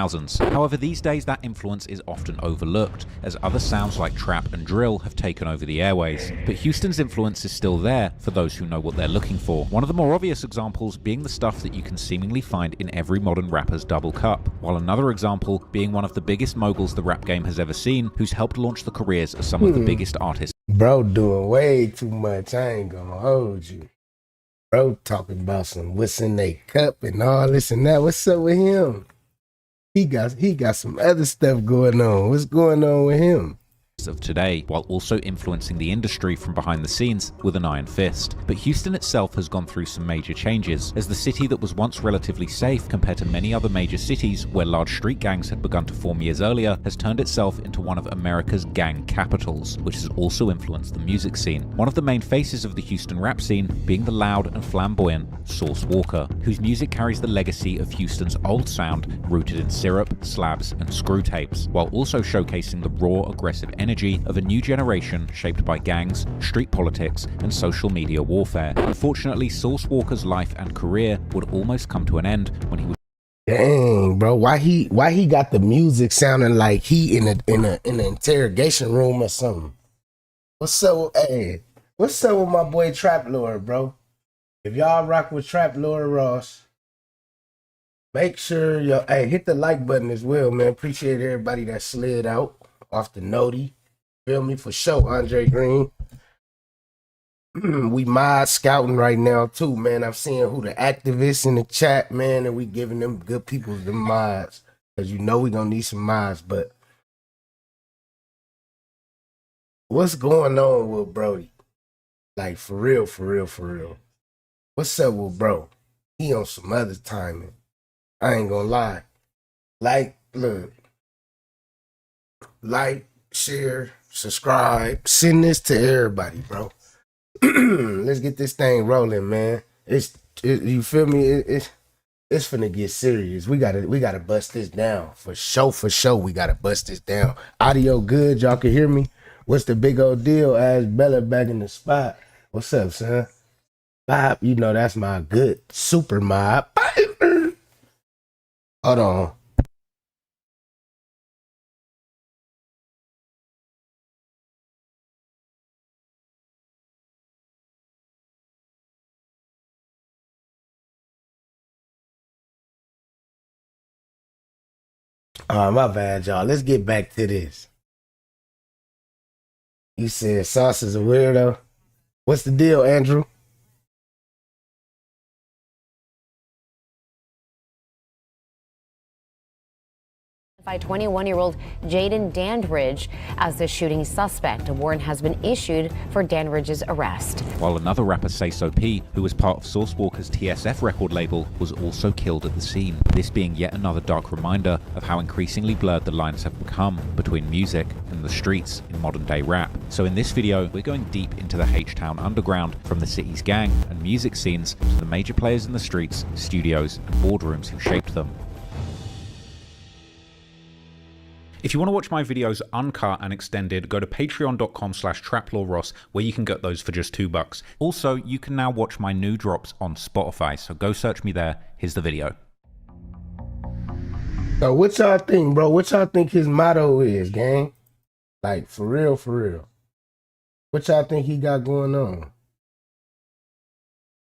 2000s. However, these days that influence is often overlooked, as other sounds like trap and drill have taken over the airways. But Houston's influence is still there for those who know what they're looking for. One of the more obvious examples being the stuff that you can seemingly find in every modern rapper's double cup, while another example being one of the biggest moguls the rap game has ever seen, who's helped launch the careers of some of the biggest artists. Bro doing way too much, I ain't gonna hold you. Bro talking about some what's in they cup and all this and that. What's up with him? He got some other stuff going on. What's going on with him? Of today, while also influencing the industry from behind the scenes with an iron fist. But Houston itself has gone through some major changes, as the city that was once relatively safe compared to many other major cities where large street gangs had begun to form years earlier has turned itself into one of America's gang capitals, which has also influenced the music scene. One of the main faces of the Houston rap scene being the loud and flamboyant Sauce Walka, whose music carries the legacy of Houston's old sound rooted in syrup, slabs, and screw tapes, while also showcasing the raw, aggressive energy of a new generation shaped by gangs, street politics, and social media warfare. Unfortunately, Sauce Walka's life and career would almost come to an end when he was— Dang, bro, why he got the music sounding like he in an interrogation room or something? What's up with my boy Trap Lord, bro? If y'all rock with Trap Lord Ross, make sure hit the like button as well, man. Appreciate everybody that slid out off the noti. Feel me? For sure, Andre Green. We mod scouting right now too, man. I'm seeing who the activists in the chat, man, and we giving them good people the mods. Cause you know we gonna need some mods, but what's going on with Brody? Like for real, for real, for real. What's up with bro? He on some other timing. I ain't gonna lie. Like, look. Like, share, subscribe, send this to everybody, bro. Let's get this thing rolling, man. You feel me? It's finna get serious. We gotta bust this down for sure. We gotta bust this down. Audio good, y'all can hear me. What's the big old deal? Ask Bella back in the spot. What's up, son? Bob, you know that's my good super mob. Hold on. My bad, y'all. Let's get back to this. You said Sauce is a weirdo. What's the deal, Andrew? By 21-year-old Jaden Dandridge as the shooting suspect. A warrant has been issued for Dandridge's arrest. While another rapper, Say So P, who was part of Sauce Walka's TSF record label, was also killed at the scene. This being yet another dark reminder of how increasingly blurred the lines have become between music and the streets in modern day rap. So in this video, we're going deep into the H-Town underground, from the city's gang and music scenes to the major players in the streets, studios, and boardrooms who shaped them. If you want to watch my videos uncut and extended, go to patreon.com/traplawross, where you can get those for just $2. Also, you can now watch my new drops on Spotify, so go search me there. Here's the video. So what y'all think, bro? What y'all think his motto is, gang? Like, for real, for real. What y'all think he got going on?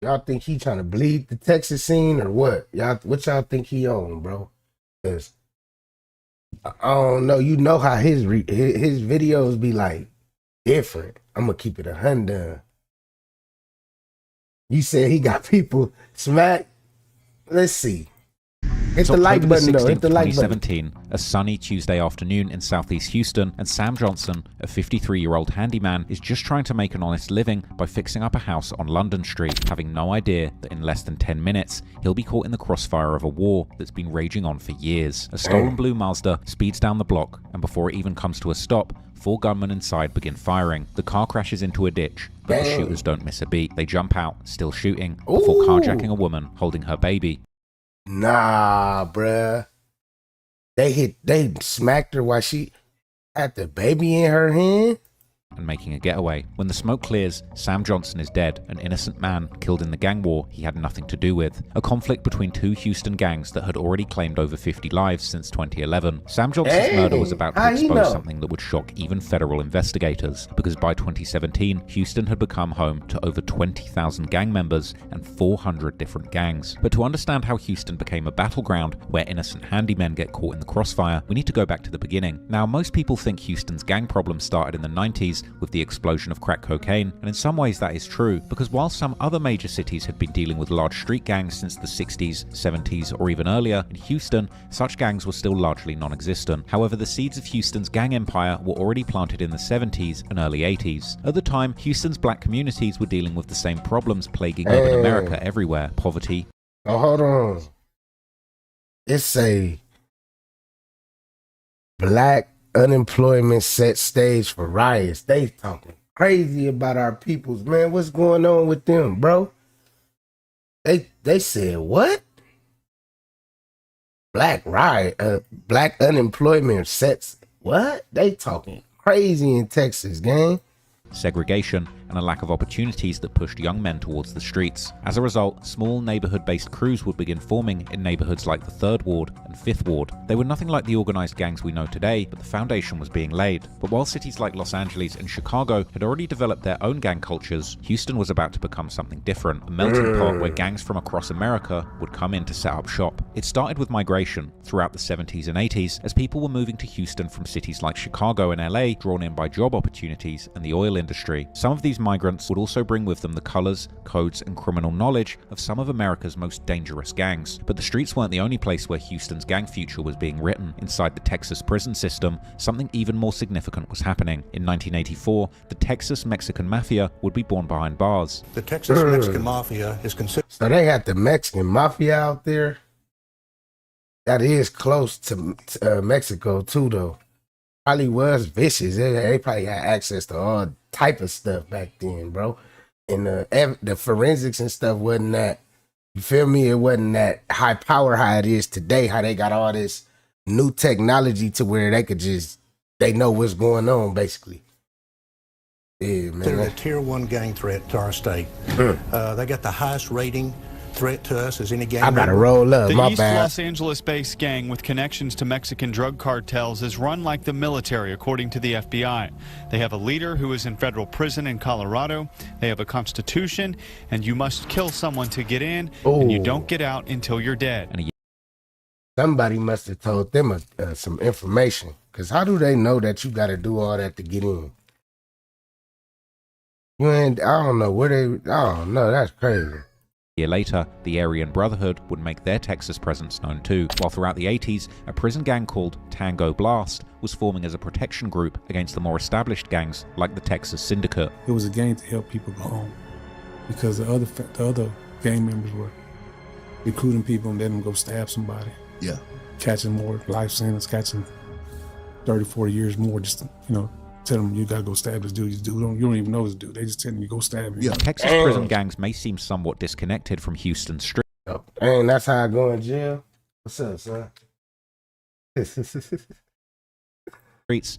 Y'all think he trying to bleed the Texas scene or what? What y'all think he on, bro? 'Cause I don't know. You know how his videos be like different. I'm gonna keep it 100. You said he got people smacked. Let's see. Hit the like button though. Hit the like button. 2017, a sunny Tuesday afternoon in southeast Houston, and Sam Johnson, a 53-year-old handyman, is just trying to make an honest living by fixing up a house on London Street, having no idea that in less than 10 minutes, he'll be caught in the crossfire of a war that's been raging on for years. A stolen blue Mazda speeds down the block, and before it even comes to a stop, 4 gunmen inside begin firing. The car crashes into a ditch, but the shooters don't miss a beat. They jump out, still shooting, before carjacking a woman holding her baby. Nah, bruh. They smacked her while she had the baby in her hand. and making a getaway. When the smoke clears, Sam Johnson is dead, an innocent man killed in the gang war he had nothing to do with. A conflict between two Houston gangs that had already claimed over 50 lives since 2011. Sam Johnson's murder was about to expose something that would shock even federal investigators, because by 2017, Houston had become home to over 20,000 gang members and 400 different gangs. But to understand how Houston became a battleground where innocent handymen get caught in the crossfire, we need to go back to the beginning. Now, most people think Houston's gang problem started in the 90s with the explosion of crack cocaine, and in some ways that is true, because while some other major cities had been dealing with large street gangs since the 60s, 70s, or even earlier, in Houston, such gangs were still largely non-existent. However, the seeds of Houston's gang empire were already planted in the 70s and early 80s. At the time, Houston's black communities were dealing with the same problems plaguing urban America everywhere: poverty. Oh, hold on. It's a black unemployment set stage for riots. They talking crazy about our peoples, man. What's going on with them, bro? They said what? Black riot, black unemployment sets. What? They talking crazy in Texas, gang. Segregation, and a lack of opportunities that pushed young men towards the streets. As a result, small neighborhood-based crews would begin forming in neighborhoods like the 3rd Ward and 5th Ward. They were nothing like the organized gangs we know today, but the foundation was being laid. But while cities like Los Angeles and Chicago had already developed their own gang cultures, Houston was about to become something different, a melting pot where gangs from across America would come in to set up shop. It started with migration throughout the 70s and 80s as people were moving to Houston from cities like Chicago and LA, drawn in by job opportunities and the oil industry. Some of these migrants would also bring with them the colors, codes, and criminal knowledge of some of America's most dangerous gangs. But the streets weren't the only place where Houston's gang future was being written. Inside the Texas prison system, something even more significant was happening. In 1984, the Texas Mexican Mafia would be born behind bars. The Texas Mexican Mafia is considered... So they got the Mexican Mafia out there. That is close to Mexico too, though. Probably was vicious. They probably had access to all type of stuff back then, bro. And the forensics and stuff wasn't that, you feel me? It wasn't that high power how it is today, how they got all this new technology to where they could just, they know what's going on, basically. Yeah, man. They're a tier 1 gang threat to our state. They got the highest rating threat to us as any gang. I gotta roll up, the my East bad. Los Angeles-based gang with connections to Mexican drug cartels is run like the military, according to the FBI. They have a leader who is in federal prison in Colorado. They have a constitution, and you must kill someone to get in, and you don't get out until you're dead. Somebody must have told them some information, because how do they know that you gotta do all that to get in? You ain't, I don't know where they, I don't know, that's crazy. A year later, the Aryan Brotherhood would make their Texas presence known too, while throughout the 80s, a prison gang called Tango Blast was forming as a protection group against the more established gangs like the Texas Syndicate. It was a gang to help people go home, because the other gang members were recruiting people and letting them go stab somebody. Yeah. Catching more life sentence, catching 30, 40 years more, just to, tell them you gotta go stab this dude. You don't even know this dude. They just tell you go stab him. Yeah. Texas prison gangs may seem somewhat disconnected from Houston street. Dang, that's how I go in jail. What's up, son?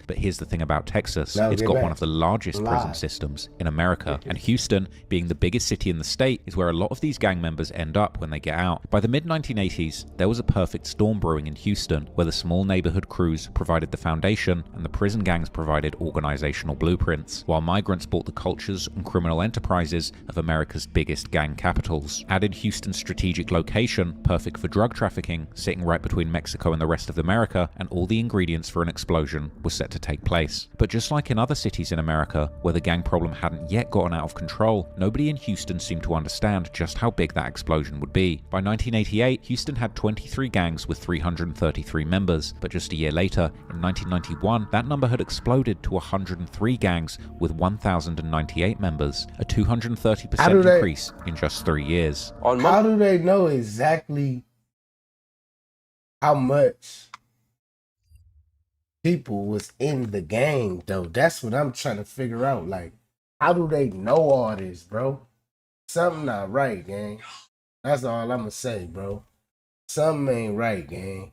But here's the thing about Texas, it's got one of the largest prison systems in America, and Houston, being the biggest city in the state, is where a lot of these gang members end up when they get out. By the mid-1980s, there was a perfect storm brewing in Houston, where the small neighborhood crews provided the foundation and the prison gangs provided organizational blueprints, while migrants bought the cultures and criminal enterprises of America's biggest gang capitals. Add in Houston's strategic location, perfect for drug trafficking, sitting right between Mexico and the rest of America, and all the ingredients for an explosion was set to take place. But just like in other cities in America, where the gang problem hadn't yet gotten out of control, nobody in Houston seemed to understand just how big that explosion would be. By 1988, Houston had 23 gangs with 333 members, but just a year later, in 1991, that number had exploded to 103 gangs with 1,098 members, a 230% increase in just 3 years. How do they know exactly how much people was in the gang, though? That's what I'm trying to figure out. Like, how do they know all this, bro? Something not right, gang. That's all I'm gonna say, bro. Something ain't right, gang.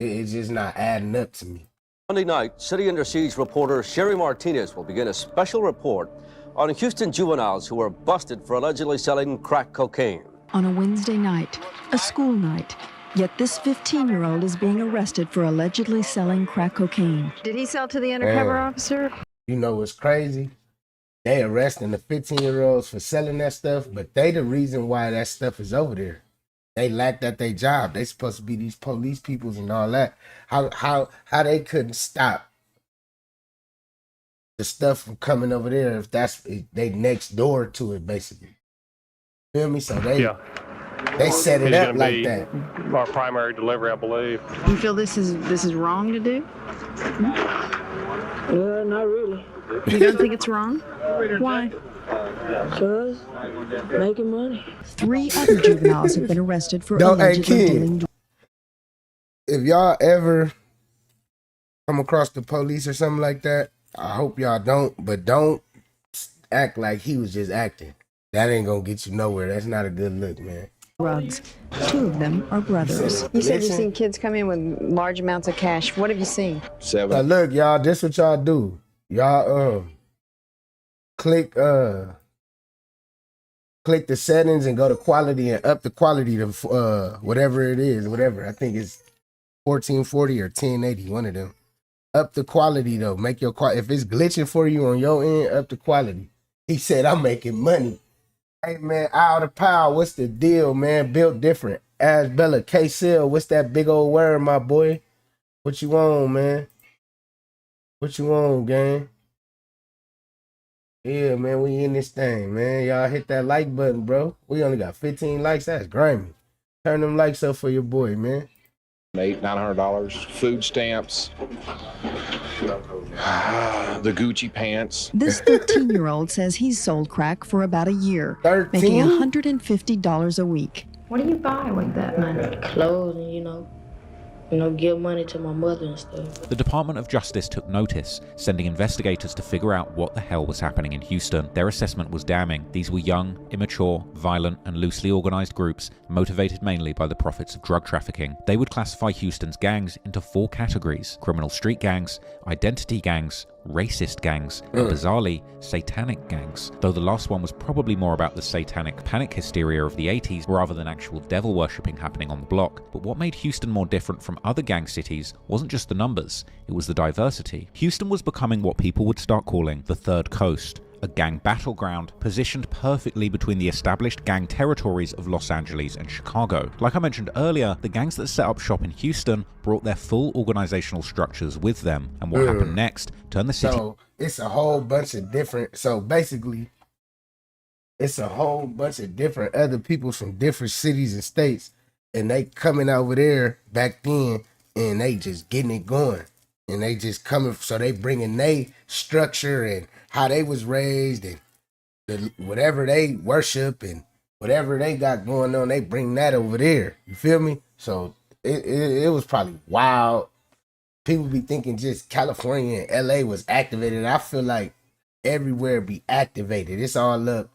It's just not adding up to me. Monday night, City Under Siege reporter Sherry Martinez will begin a special report on Houston juveniles who were busted for allegedly selling crack cocaine. On a Wednesday night, a school night, yet this 15-year-old is being arrested for allegedly selling crack cocaine. Did he sell to the undercover officer? You know what's crazy? They arresting the 15-year-olds for selling that stuff, but they the reason why that stuff is over there. They lacked at their job. They supposed to be these police peoples and all that. How they couldn't stop the stuff from coming over there if they next door to it, basically. Feel me? So they set it up like that. Our primary delivery, I believe. You feel this is wrong to do? Not really. You don't think it's wrong? Why? Because making money. 3 other juveniles have been arrested for allegedly dealing. If y'all ever come across the police or something like that, I hope y'all don't, but don't act like he was just acting. That ain't gonna get you nowhere. That's not a good look, man. Drugs. 2 of them are brothers. You said you've seen kids come in with large amounts of cash. What have you seen? 7. Now look, y'all, this what y'all do. Y'all click the settings and go to quality and up the quality to whatever it is, whatever. I think it's 1440 or 1080, one of them. Up the quality though. Make your if it's glitching for you on your end, up the quality. He said, I'm making money. Hey man, out of power, what's the deal, man? Built different. As Bella K-Cell, what's that big old word, my boy? What you on, man? What you on, gang? Yeah, man, we in this thing, man. Y'all hit that like button, bro. We only got 15 likes. That's grimy. Turn them likes up for your boy, man. $800-900, food stamps, the Gucci pants. This 13-year-old says he's sold crack for about a year, 13? making $150 a week. What do you buy with that money? Clothes and, give money to my mother and stuff. The Department of Justice took notice, sending investigators to figure out what the hell was happening in Houston. Their assessment was damning. These were young, immature, violent, and loosely organized groups, motivated mainly by the profits of drug trafficking. They would classify Houston's gangs into 4 categories: criminal street gangs, identity gangs, racist gangs, and bizarrely, satanic gangs. Though the last one was probably more about the satanic panic hysteria of the 80s rather than actual devil worshipping happening on the block. But what made Houston more different from other gang cities wasn't just the numbers, it was the diversity. Houston was becoming what people would start calling the Third Coast, a gang battleground positioned perfectly between the established gang territories of Los Angeles and Chicago. Like I mentioned earlier, the gangs that set up shop in Houston brought their full organizational structures with them, and what happened next turned the city. So it's a whole bunch of different, so basically it's a whole bunch of different other people from different cities and states, and they coming over there back then and they just getting it going. And they just coming, so they bringing their structure and how they was raised and whatever they worship and whatever they got going on, they bring that over there. You feel me? So it was probably wild. People be thinking just California and LA was activated. I feel like everywhere be activated. It's all up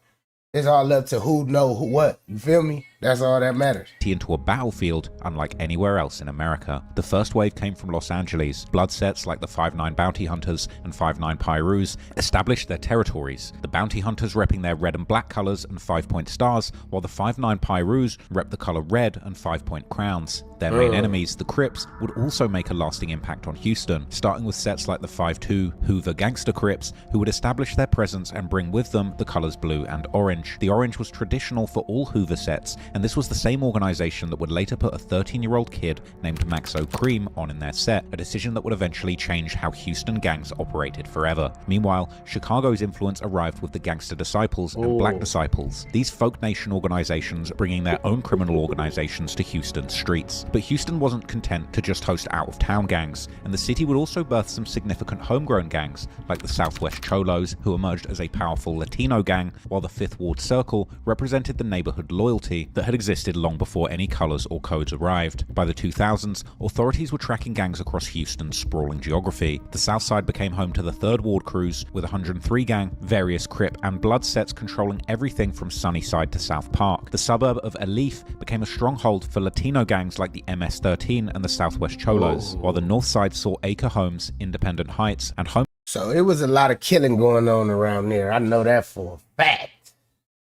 to who know what. You feel me? That's all that matters. Into a battlefield unlike anywhere else in America. The first wave came from Los Angeles. Blood sets like the 5'9" Bounty Hunters and 5'9" Pyrus established their territories. The Bounty Hunters repping their red and black colors and 5-point stars, while the 5'9" Pyrus rep the color red and 5-point crowns. Their main enemies, the Crips, would also make a lasting impact on Houston, starting with sets like the 5'2" Hoover Gangster Crips, who would establish their presence and bring with them the colors blue and orange. The orange was traditional for all Hoover sets, and this was the same organization that would later put a 13-year-old kid named Maxo Cream on in their set, a decision that would eventually change how Houston gangs operated forever. Meanwhile, Chicago's influence arrived with the Gangster Disciples and Black Disciples, these folk nation organizations bringing their own criminal organizations to Houston's streets. But Houston wasn't content to just host out-of-town gangs, and the city would also birth some significant homegrown gangs, like the Southwest Cholos, who emerged as a powerful Latino gang, while the Fifth Ward Circle represented the neighborhood loyalty that had existed long before any colors or codes arrived. By the 2000s, authorities were tracking gangs across Houston's sprawling geography. The South Side became home to the 3rd Ward crews, with 103 gang, various Crip and Blood sets controlling everything from Sunnyside to South Park. The suburb of Elif became a stronghold for Latino gangs like the MS-13 and the Southwest Cholos, while the North Side saw Acre Homes, Independent Heights, and Home. So it was a lot of killing going on around there. I know that for a fact.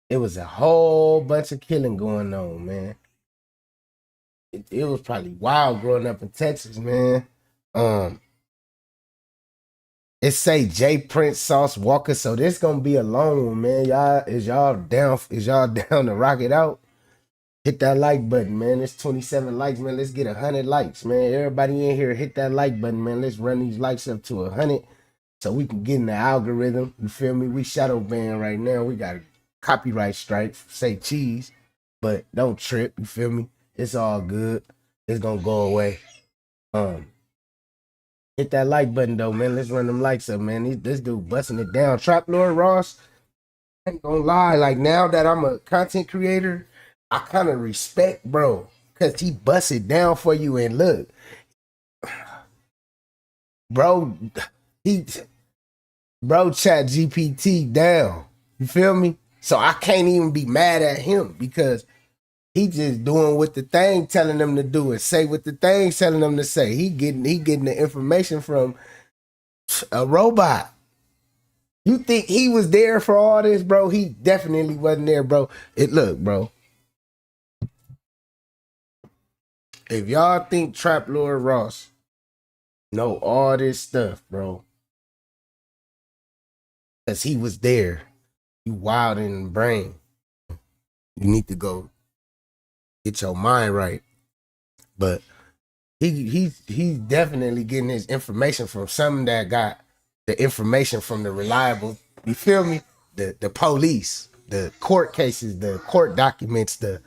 It was a whole bunch of killing going on, man. It was probably wild growing up in Texas, man. It say J Prince Sauce Walka, so this gonna be a long one, man. Y'all down to rock it out? Hit that like button, man. It's 27 likes, man. Let's get 100 likes, man. Everybody in here, hit that like button, man. Let's run these likes up to 100 so we can get in the algorithm. You feel me? We shadow banned right now. We got a copyright strike, say cheese, but don't trip. You feel me? It's all good. It's gonna go away. Hit that like button though, man. Let's run them likes up, man. This dude busting it down. Trap Lord Ross, I ain't gonna lie. Like, now that I'm a content creator, I kind of respect bro, cause he bust it down for you. And look, bro, chat GPT down. You feel me? So I can't even be mad at him because he just doing what the thing telling them to do and say what the thing telling them to say. He getting the information from a robot. You think he was there for all this, bro? He definitely wasn't there, bro. Look, bro. If y'all think Trap Lord Ross know all this stuff, bro, because he was there, you wild in the brain. You need to go get your mind right. But he's definitely getting his information from something that got the information from the reliable, you feel me? The police, the court cases, the court documents, the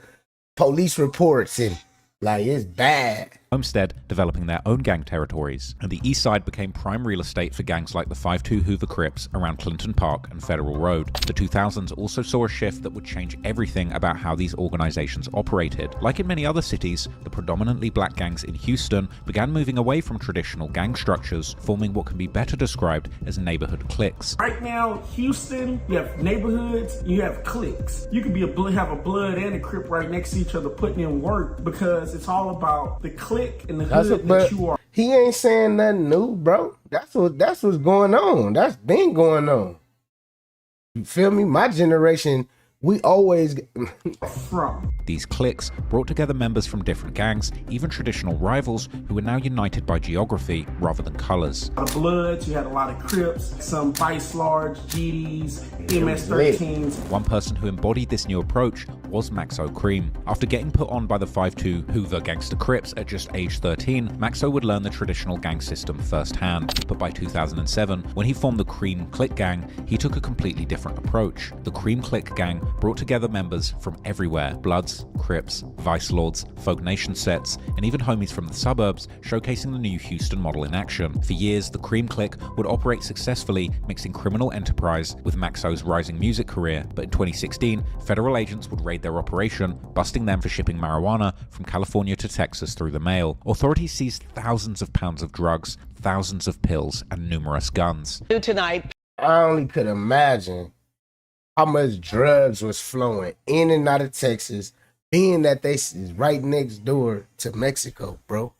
police reports, and like, it's bad. Homestead developing their own gang territories, and the East Side became prime real estate for gangs like the 5'2" Hoover Crips around Clinton Park and Federal Road. The 2000s also saw a shift that would change everything about how these organizations operated. Like in many other cities, the predominantly black gangs in Houston began moving away from traditional gang structures, forming what can be better described as neighborhood cliques. Right now, Houston, you have neighborhoods, you have cliques. You could have a blood and a Crip right next to each other putting in work, because it's all about the clique and the hood that you are. He ain't saying nothing new, bro. That's what's going on. That's been going on. You feel me? My generation, we always from. These cliques brought together members from different gangs, even traditional rivals, who were now united by geography rather than colors. A lot of Bloods, you had a lot of Crips, some Vice Large, GDs, MS-13s. One person who embodied this new approach was Maxo Cream. After getting put on by the 5'2" Hoover gangster Crips at just age 13, Maxo would learn the traditional gang system firsthand. But by 2007, when he formed the Cream Clique Gang, he took a completely different approach. The Cream Clique Gang brought together members from everywhere: Bloods, Crips, Vice Lords, Folk Nation sets, and even homies from the suburbs, showcasing the new Houston model in action. For years, the Cream Clique would operate successfully, mixing criminal enterprise with Maxo's rising music career. But in 2016, federal agents would raid their operation, busting them for shipping marijuana from California to Texas through the mail. Authorities seized thousands of pounds of drugs, thousands of pills, and numerous guns. Tonight, I only could imagine how much drugs was flowing in and out of Texas, being that they is right next door to Mexico, bro.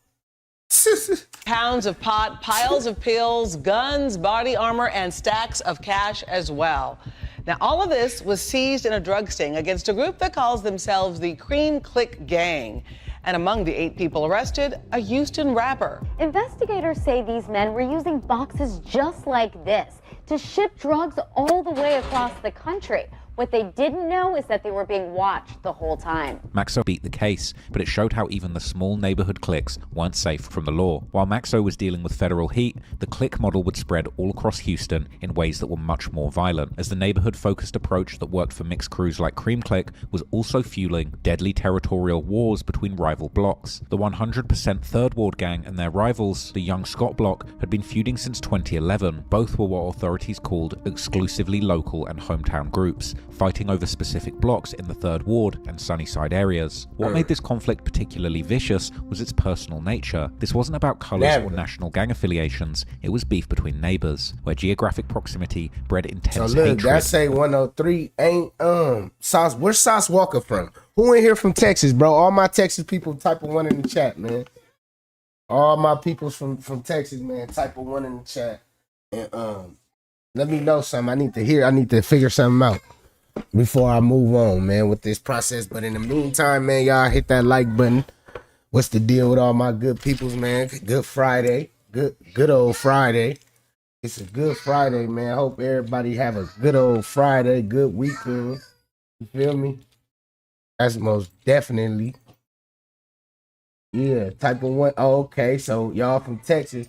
Pounds of pot, piles of pills, guns, body armor, and stacks of cash as well. Now, all of this was seized in a drug sting against a group that calls themselves the Cream Clique Gang. And among the 8 people arrested, a Houston rapper. Investigators say these men were using boxes just like this to ship drugs all the way across the country. What they didn't know is that they were being watched the whole time. Maxo beat the case, but it showed how even the small neighborhood cliques weren't safe from the law. While Maxo was dealing with federal heat, the clique model would spread all across Houston in ways that were much more violent, as the neighborhood-focused approach that worked for mixed crews like Cream Clique was also fueling deadly territorial wars between rival blocks. The 100% Third Ward Gang and their rivals, the Young Scott Block, had been feuding since 2011. Both were what authorities called exclusively local and hometown groups, fighting over specific blocks in the 3rd Ward and Sunnyside areas. What made this conflict particularly vicious was its personal nature. This wasn't about colours or national gang affiliations, it was beef between neighbours, where geographic proximity bred intense So look, hatred. that say 103 ain't Sauce. Where's Sauce Walka from? Who in here from Texas, bro? All my Texas people, type of 1 in the chat, man. All my people from Texas, man, type of 1 in the chat. And let me know something. I need to figure something out before I move on, man, with this process. But in the meantime, man, y'all hit that like button. What's the deal with all my good peoples, man? Good Friday. Good old Friday. It's a good Friday, man. Hope everybody have a good old Friday, good weekend. You feel me? That's most definitely. Yeah, type of 1. Oh, okay, so y'all from Texas.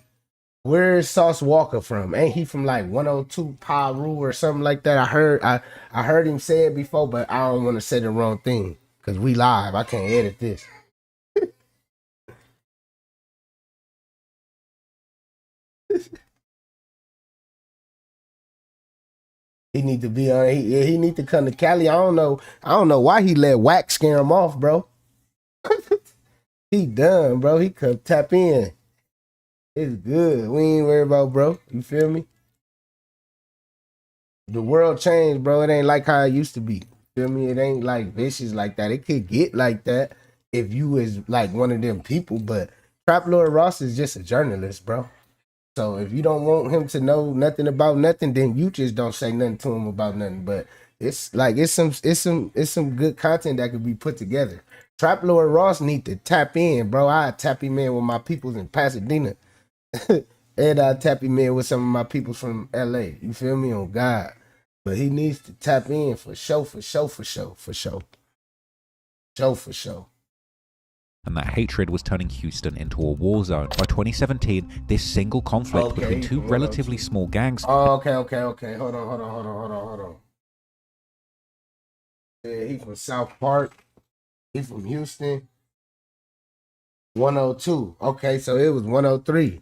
Where is Sauce Walka from? Ain't he from like 102 Paru or something like that? I heard him say it before, but I don't want to say the wrong thing because we live. I can't edit this. He need to be on. He need to come to Cali. I don't know why he let Wax scare him off, bro. He done, bro. He come tap in. It's good. We ain't worried about, bro. You feel me? The world changed, bro. It ain't like how it used to be. Feel me? It ain't like vicious like that. It could get like that if you was like one of them people, but Trap Lord Ross is just a journalist, bro. So if you don't want him to know nothing about nothing, then you just don't say nothing to him about nothing. But it's like it's some good content that could be put together. Trap Lord Ross need to tap in, bro. I tap him in with my peoples in Pasadena. And I tap him in with some of my people from LA. You feel me? On God. But he needs to tap in for sure. And that hatred was turning Houston into a war zone. By 2017, this single conflict between two relatively small gangs. Oh, okay. Hold on. Yeah, he from South Park. He from Houston. 102. Okay, so it was 103.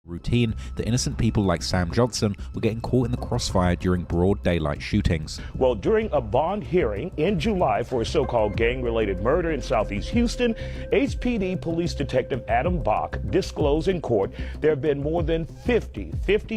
Routine that innocent people like Sam Johnson were getting caught in the crossfire during broad daylight shootings. Well, during a bond hearing in July for a so-called gang-related murder in Southeast Houston, HPD Police Detective Adam Bach disclosed in court there have been more than 50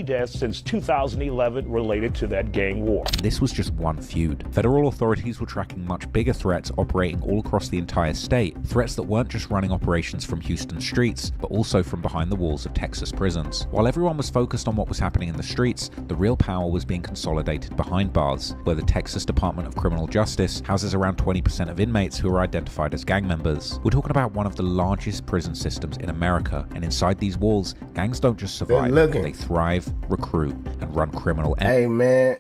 deaths since 2011 related to that gang war. This was just one feud. Federal authorities were tracking much bigger threats operating all across the entire state, threats that weren't just running operations from Houston streets, but also from behind the walls of Texas prisons. While everyone was focused on what was happening in the streets, the real power was being consolidated behind bars, where the Texas Department of Criminal Justice houses around 20% of inmates who are identified as gang members. We're talking about one of the largest prison systems in America, and inside these walls, gangs don't just survive, they thrive, recruit, and run criminal. Hey man,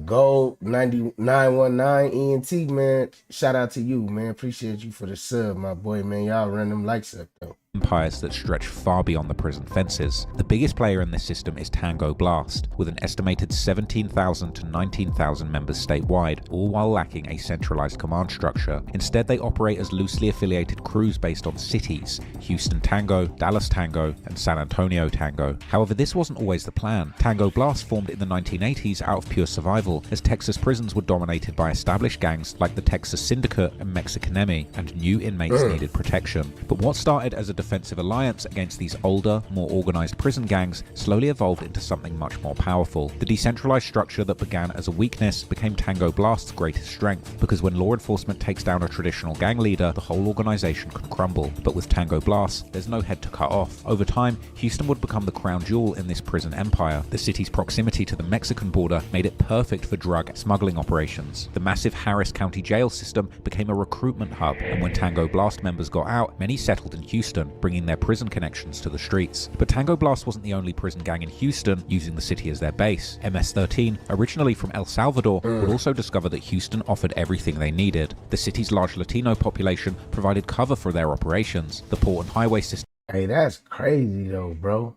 Gold 919 ENT, man, shout out to you, man. Appreciate you for the sub, my boy, man. Y'all run them lights up though. Empires that stretch far beyond the prison fences. The biggest player in this system is Tango Blast, with an estimated 17,000 to 19,000 members statewide, all while lacking a centralized command structure. Instead, they operate as loosely affiliated crews based on cities: Houston Tango, Dallas Tango, and San Antonio Tango. However, this wasn't always the plan. Tango Blast formed in the 1980s out of pure survival, as Texas prisons were dominated by established gangs like the Texas Syndicate and Mexicanemi, and new inmates needed protection. But what started as a defensive alliance against these older, more organized prison gangs slowly evolved into something much more powerful. The decentralized structure that began as a weakness became Tango Blast's greatest strength, because when law enforcement takes down a traditional gang leader, the whole organization can crumble. But with Tango Blast, there's no head to cut off. Over time, Houston would become the crown jewel in this prison empire. The city's proximity to the Mexican border made it perfect for drug smuggling operations. The massive Harris County jail system became a recruitment hub, and when Tango Blast members got out, many settled in Houston, bringing their prison connections to the streets. But Tango Blast wasn't the only prison gang in Houston using the city as their base. MS-13, originally from El Salvador, would also discover that Houston offered everything they needed. The city's large Latino population provided cover for their operations. The port and highway system. Hey, that's crazy though, bro.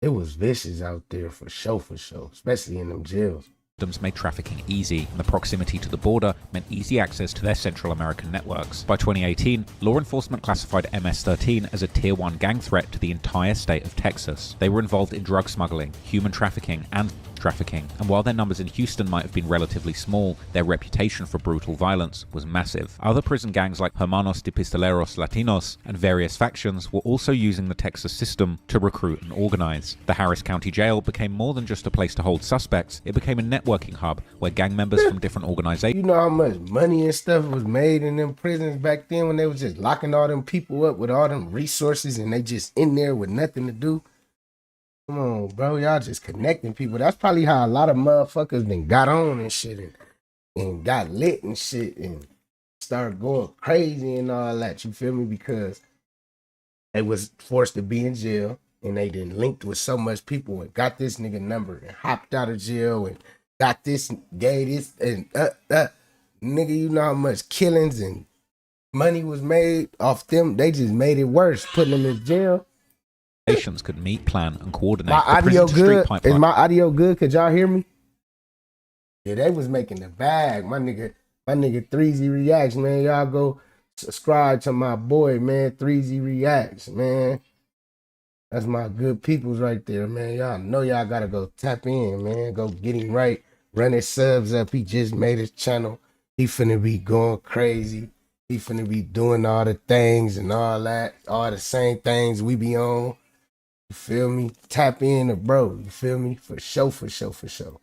It was vicious out there for sure, especially in them jails. Made trafficking easy, and the proximity to the border meant easy access to their Central American networks. By 2018, law enforcement classified MS-13 as a Tier 1 gang threat to the entire state of Texas. They were involved in drug smuggling, human trafficking, and trafficking. And while their numbers in Houston might have been relatively small, their reputation for brutal violence was massive. Other prison gangs like Hermanos de Pistoleros Latinos and various factions were also using the Texas system to recruit and organize. The Harris County Jail became more than just a place to hold suspects, it became a networking hub where gang members from different organizations... You know how much money and stuff was made in them prisons back then when they was just locking all them people up with all them resources and they just in there with nothing to do? Come on, bro. Y'all just connecting people. That's probably how a lot of motherfuckers then got on and shit and got lit and shit and started going crazy and all that. You feel me? Because they was forced to be in jail and they then linked with so much people and got this nigga number and hopped out of jail and got this, gave this, and nigga, you know how much killings and money was made off them? They just made it worse, putting them in jail. Could meet, plan, and coordinate. My audio good? Is my audio good? Could y'all hear me? Yeah, they was making the bag. My nigga 3Z Reacts, man. Y'all go subscribe to my boy, man. 3Z Reacts, man. That's my good peoples right there, man. Y'all know y'all gotta go tap in, man. Go get him right. Run his subs up. He just made his channel. He finna be going crazy. He finna be doing all the things and all that. All the same things we be on. You feel me? Tap in, bro. You feel me? For sure, for sure, for sure.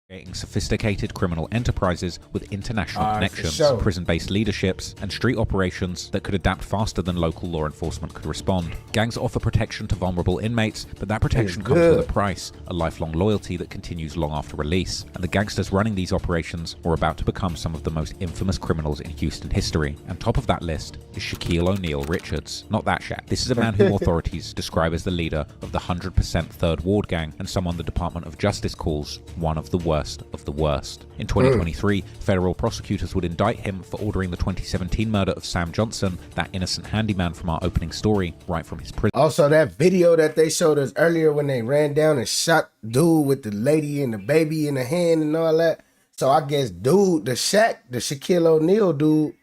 Creating sophisticated criminal enterprises with international connections, sure. prison-based leaderships, and street operations that could adapt faster than local law enforcement could respond. Gangs offer protection to vulnerable inmates, but that protection comes with a price, a lifelong loyalty that continues long after release. And the gangsters running these operations are about to become some of the most infamous criminals in Houston history. And top of that list is Shaquille O'Neal Richards. Not that Shaq. This is a man who authorities describe as the leader of the 100% 3rd Ward Gang and someone the Department of Justice calls one of the worst of the worst. In 2023, federal prosecutors would indict him for ordering the 2017 murder of Sam Johnson, that innocent handyman from our opening story, right from his prison. Also, that video that they showed us earlier when they ran down and shot dude with the lady and the baby in the hand and all that. So I guess dude, the Shaquille O'Neal dude,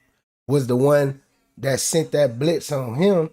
was the one that sent that blitz on him.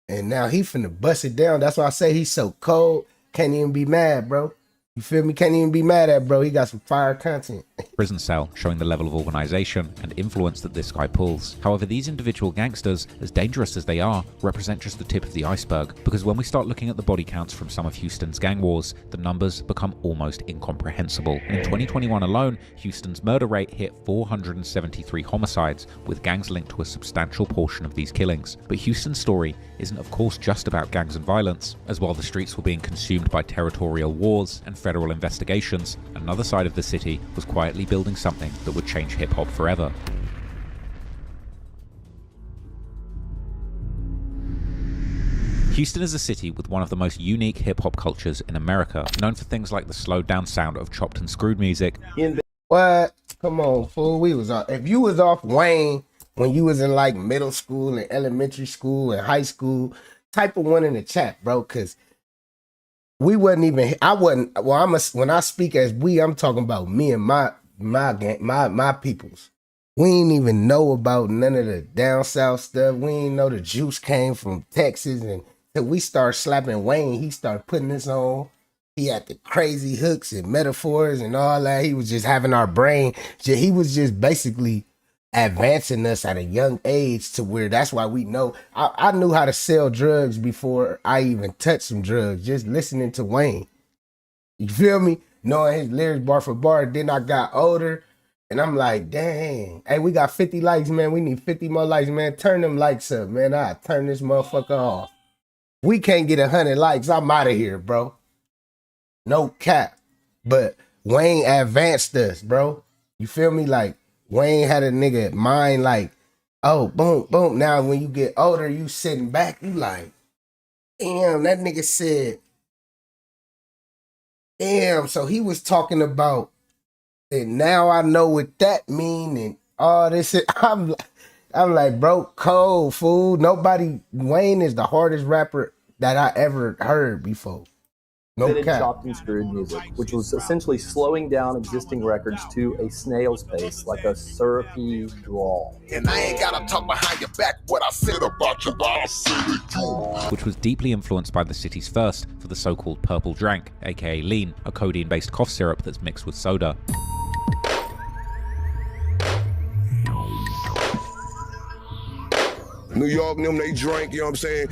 And now he finna bust it down. That's why I say he's so cold. Can't even be mad, bro. You feel me? Can't even be mad at, bro. He got some fire content. Prison cell, showing the level of organization and influence that this guy pulls. However, these individual gangsters, as dangerous as they are, represent just the tip of the iceberg, because when we start looking at the body counts from some of Houston's gang wars, the numbers become almost incomprehensible. And in 2021 alone, Houston's murder rate hit 473 homicides, with gangs linked to a substantial portion of these killings. But Houston's story isn't of course just about gangs and violence. As while the streets were being consumed by territorial wars and federal investigations, another side of the city was quietly building something that would change hip-hop forever. Houston is a city with one of the most unique hip-hop cultures in America, known for things like the slowed-down sound of chopped and screwed music. What? Come on, fool. We was off. If you was off Wayne when you was in like middle school and elementary school and high school, type of one in the chat, bro, because we wasn't even, I wasn't, well, when I speak as we, I'm talking about me and my peoples. We ain't even know about none of the down south stuff. We ain't know the juice came from Texas, and till we start slapping Wayne, he started putting this on. He had the crazy hooks and metaphors and all that. He was just having our brain. He was just basically advancing us at a young age to where that's why we know. I knew how to sell drugs before I even touched some drugs, just listening to Wayne. You feel me? Knowing his lyrics bar for bar. Then I got older and I'm like, dang, hey, we got 50 likes, man. We need 50 more likes, man. Turn them likes up, man. I turn this motherfucker off. We can't get 100 likes. I'm out of here, bro. No cap. But Wayne advanced us, bro. You feel me? Like, Wayne had a nigga mind like, oh, boom, boom. Now, when you get older, you sitting back, you like, damn, that nigga said, damn. So he was talking about, and now I know what that mean and all this shit. I'm like, bro, cold, fool. Wayne is the hardest rapper that I ever heard before. No fitted, cap. chopped, and screwed music, which was essentially slowing down existing records to a snail's pace, like a syrupy drawl. And I ain't gotta talk behind your back what I said about your ass. Which was deeply influenced by the city's first for the so-called purple drank, aka lean, a codeine-based cough syrup that's mixed with soda. New York, them, they drink, you know what I'm saying?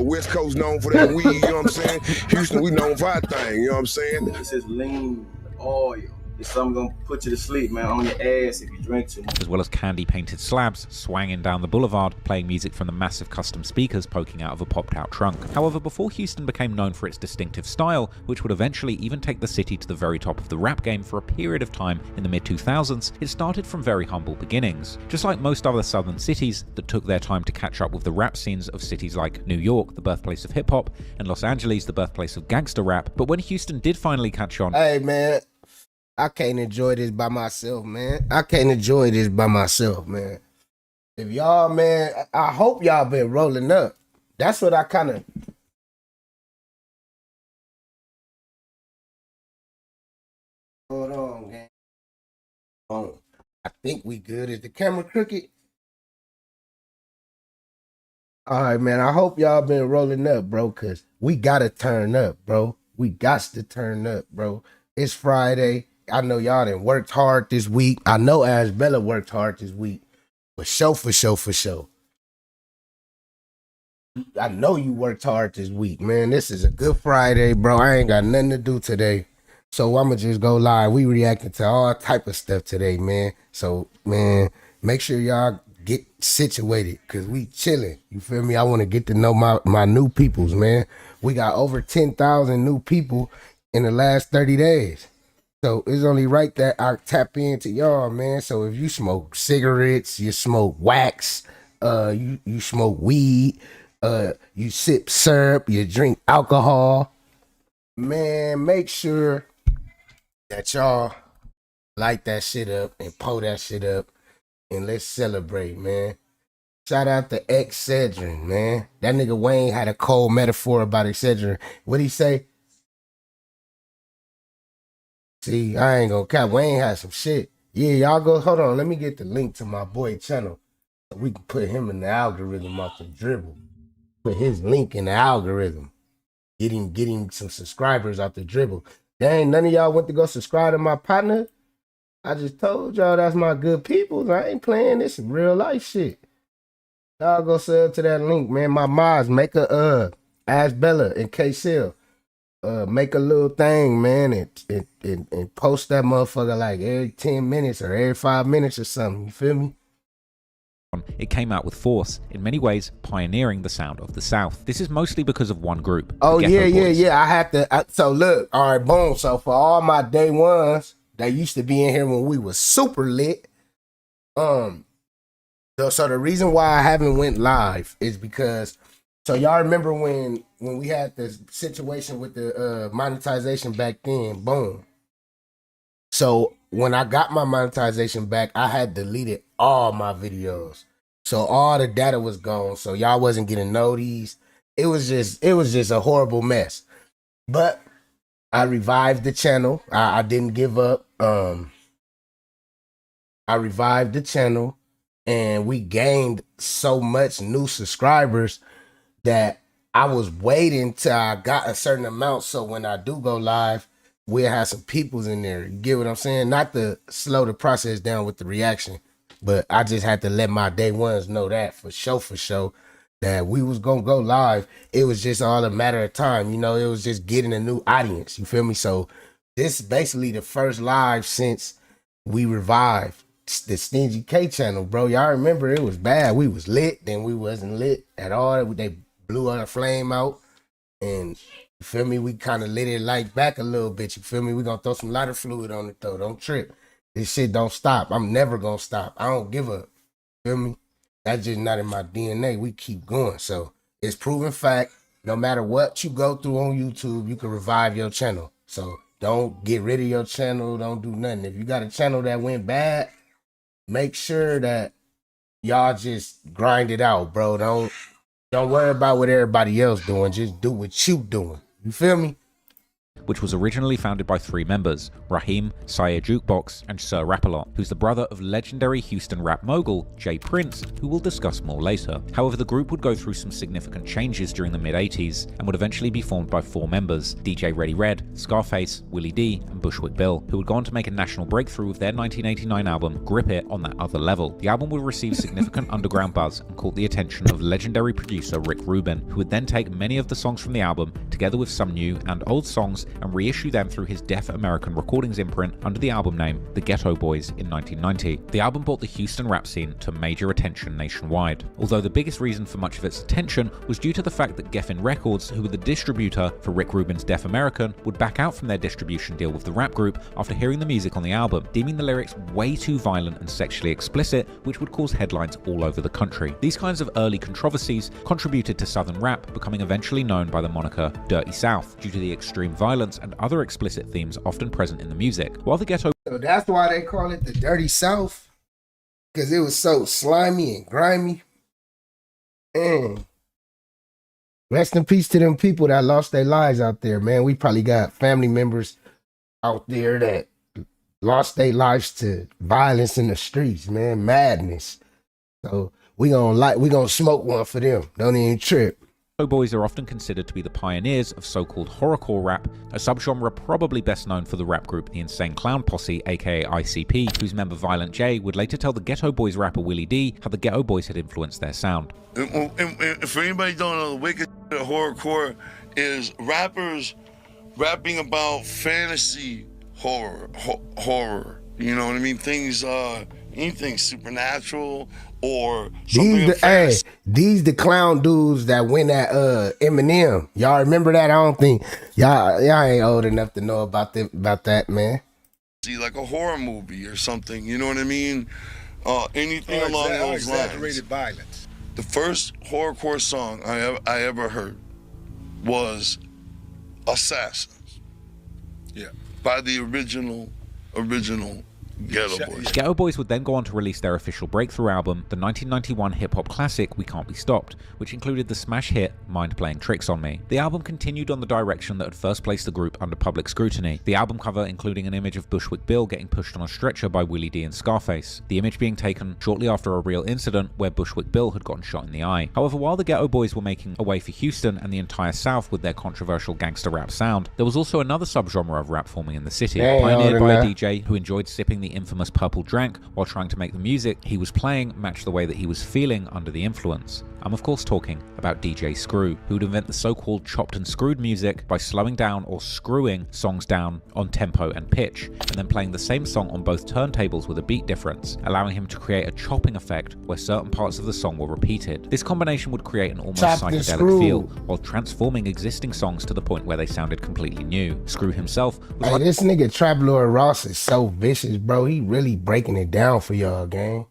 West Coast known for that weed, you know what I'm saying? Houston, we known for our thing, you know what I'm saying? This is lean oil. It's something gonna put you to sleep, man, on your ass if you drink too much. As well as candy-painted slabs swanging down the boulevard, playing music from the massive custom speakers poking out of a popped-out trunk. However, before Houston became known for its distinctive style, which would eventually even take the city to the very top of the rap game for a period of time in the mid-2000s, it started from very humble beginnings. Just like most other southern cities that took their time to catch up with the rap scenes of cities like New York, the birthplace of hip-hop, and Los Angeles, the birthplace of gangster rap, but when Houston did finally catch on... Hey, man. I can't enjoy this by myself, man. I can't enjoy this by myself, man. If y'all, man, I hope y'all been rolling up. That's what I kind of... Hold on, gang. Oh, I think we good. Is the camera crooked? All right, man. I hope y'all been rolling up, bro, because we got to turn up, bro. We got to turn up, bro. It's Friday. I know y'all done worked hard this week. I know Bella worked hard this week. For sure. I know you worked hard this week, man. This is a good Friday, bro. I ain't got nothing to do today. So I'ma just go live. We reacting to all type of stuff today, man. So, man, make sure y'all get situated, because we chilling. You feel me? I want to get to know my new peoples, man. We got over 10,000 new people in the last 30 days. So it's only right that I tap into y'all, man. So if you smoke cigarettes, you smoke wax, you smoke weed, you sip syrup, you drink alcohol, man, make sure that y'all light that shit up and pull that shit up and let's celebrate, man. Shout out to Excedrin, man. That nigga Wayne had a cold metaphor about Excedrin. What'd he say? See, I ain't gonna cap. Wayne had some shit. Yeah, y'all go. Hold on. Let me get the link to my boy channel so we can put him in the algorithm off the dribble. Put his link in the algorithm. Getting some subscribers off the dribble. Dang, none of y'all went to go subscribe to my partner. I just told y'all that's my good people. I ain't playing this in real life shit. Y'all go sub to that link, man. My mods make a Ask Bella and K-Cell. Make a little thing, man, and post that motherfucker like every 10 minutes or every 5 minutes or something. You feel me? It came out with force, in many ways pioneering the sound of the South. This is mostly because of one group. Oh, yeah. I have to. So look, all right, boom. So for all my day ones that used to be in here when we was super lit, so the reason why I haven't went live is because, so y'all remember when we had this situation with the monetization back then, boom. So when I got my monetization back, I had deleted all my videos. So all the data was gone. So y'all wasn't getting notice. It was just a horrible mess. But I revived the channel. I didn't give up. I revived the channel and we gained so much new subscribers that I was waiting till I got a certain amount, so when I do go live, we'll have some peoples in there. You get what I'm saying? Not to slow the process down with the reaction, but I just had to let my day ones know that for sure, that we was gonna go live. It was just all a matter of time, you know. It was just getting a new audience. You feel me? So this is basically the first live since we revived the Stingy Kay channel, bro. Y'all remember it was bad. We was lit, then we wasn't lit at all. They blew our flame out, and you feel me, we kind of lit it light back a little bit. You feel me? We gonna throw some lighter fluid on it though. Don't trip. This shit don't stop. I'm never gonna stop. I don't give up. Feel me? That's just not in my DNA. We keep going. So it's proven fact. No matter what you go through on YouTube, you can revive your channel. So don't get rid of your channel. Don't do nothing. If you got a channel that went bad, make sure that y'all just grind it out, bro. Don't worry about what everybody else doing. Just do what you doing. You feel me? which was originally founded by 3 members, Raheem, Sire Jukebox, and Sir Rap-A-Lot, who's the brother of legendary Houston rap mogul Jay Prince, who we'll discuss more later. However, the group would go through some significant changes during the mid-80s, and would eventually be formed by 4 members, DJ Ready Red, Scarface, Willie D, and Bushwick Bill, who would go on to make a national breakthrough with their 1989 album Grip It on that other level. The album would receive significant underground buzz and caught the attention of legendary producer Rick Rubin, who would then take many of the songs from the album, together with some new and old songs, and reissue them through his Deaf American Recordings imprint under the album name The Ghetto Boys in 1990. The album brought the Houston rap scene to major attention nationwide, although the biggest reason for much of its attention was due to the fact that Geffen Records, who were the distributor for Rick Rubin's Deaf American, would back out from their distribution deal with the rap group after hearing the music on the album, deeming the lyrics way too violent and sexually explicit, which would cause headlines all over the country. These kinds of early controversies contributed to Southern rap becoming eventually known by the moniker Dirty South, due to the extreme violence and other explicit themes often present in the music. While the ghetto... So that's why they call it the Dirty South, because it was so slimy and grimy. And rest in peace to them people that lost their lives out there, man. We probably got family members out there that lost their lives to violence in the streets, man, madness. So we gonna smoke one for them. Don't even trip. Boys are often considered to be the pioneers of so-called horrorcore rap, a subgenre probably best known for the rap group The Insane Clown Posse, aka ICP, whose member Violent J would later tell the Ghetto Boys rapper Willie D how the Ghetto Boys had influenced their sound. And for anybody don't know, the wicked horrorcore is rappers rapping about fantasy horror. You know what I mean? Things, anything supernatural or something. These the clown dudes that went at Eminem. Y'all remember that? I don't think y'all ain't old enough to know about that, man. See, like a horror movie or something. You know what I mean? Anything along those exaggerated lines. Violence. The first horrorcore song I ever heard was "Assassins." Yeah. By the original Ghetto Boys. Ghetto Boys would then go on to release their official breakthrough album, the 1991 hip-hop classic We Can't Be Stopped, which included the smash hit Mind Playing Tricks on Me. The album continued on the direction that had first placed the group under public scrutiny, the album cover including an image of Bushwick Bill getting pushed on a stretcher by Willie D and Scarface, the image being taken shortly after a real incident where Bushwick Bill had gotten shot in the eye. However, while the Ghetto Boys were making a way for Houston and the entire South with their controversial gangster rap sound, there was also another subgenre of rap forming in the city, pioneered by a DJ who enjoyed sipping the infamous purple drank while trying to make the music he was playing match the way that he was feeling under the influence. I'm of course talking about DJ Screw, who would invent the so-called chopped and screwed music by slowing down or screwing songs down on tempo and pitch, and then playing the same song on both turntables with a beat difference, allowing him to create a chopping effect where certain parts of the song were repeated. This combination would create an almost psychedelic feel, while transforming existing songs to the point where they sounded completely new. Screw himself was this nigga Trap Lord Ross is so vicious, bro. He really breaking it down for y'all, gang.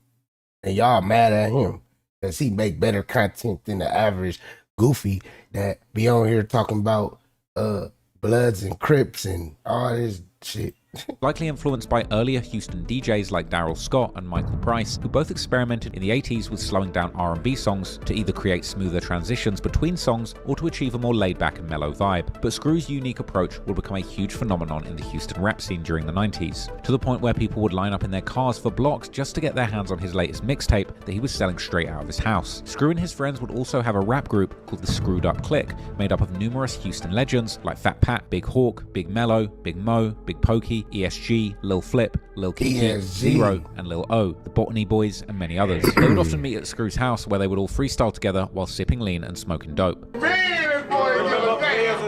And y'all mad at him because he make better content than the average goofy that be on here talking about Bloods and Crips and all this shit. likely influenced by earlier Houston DJs like Daryl Scott and Michael Price, who both experimented in the 80s with slowing down R&B songs to either create smoother transitions between songs or to achieve a more laid-back and mellow vibe. But Screw's unique approach would become a huge phenomenon in the Houston rap scene during the 90s, to the point where people would line up in their cars for blocks just to get their hands on his latest mixtape that he was selling straight out of his house. Screw and his friends would also have a rap group called the Screwed Up Clique, made up of numerous Houston legends like Fat Pat, Big Hawk, Big Mello, Big Mo, Big Pokey, ESG, Lil Flip, Lil Kiki, Zero, and Lil O, the Botany Boys, and many others. They would often meet at Screw's house where they would all freestyle together while sipping lean and smoking dope.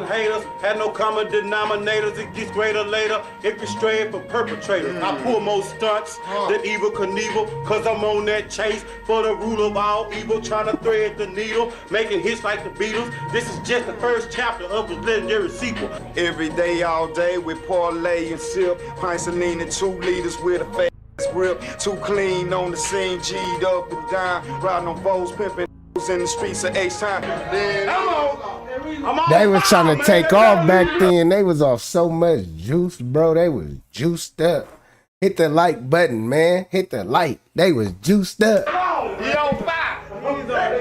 Haters had no common denominators. It gets greater later if you're straight for perpetrators. I pull more stunts than Evil Knievel, cause I'm on that chase for the rule of all evil, trying to thread the needle, making hits like the Beatles. This is just the first chapter of his legendary sequel. Every day, all day, we parlay and sip, pints of lean and 2 liters with a fast grip, too clean on the scene, G'd up and down, riding on foes, pimping in the streets of H-Time. They was trying to take off back then. They was off so much juice, bro. They was juiced up. Hit the like button, man. Hit the like. They was juiced up. Yo, back. Going down.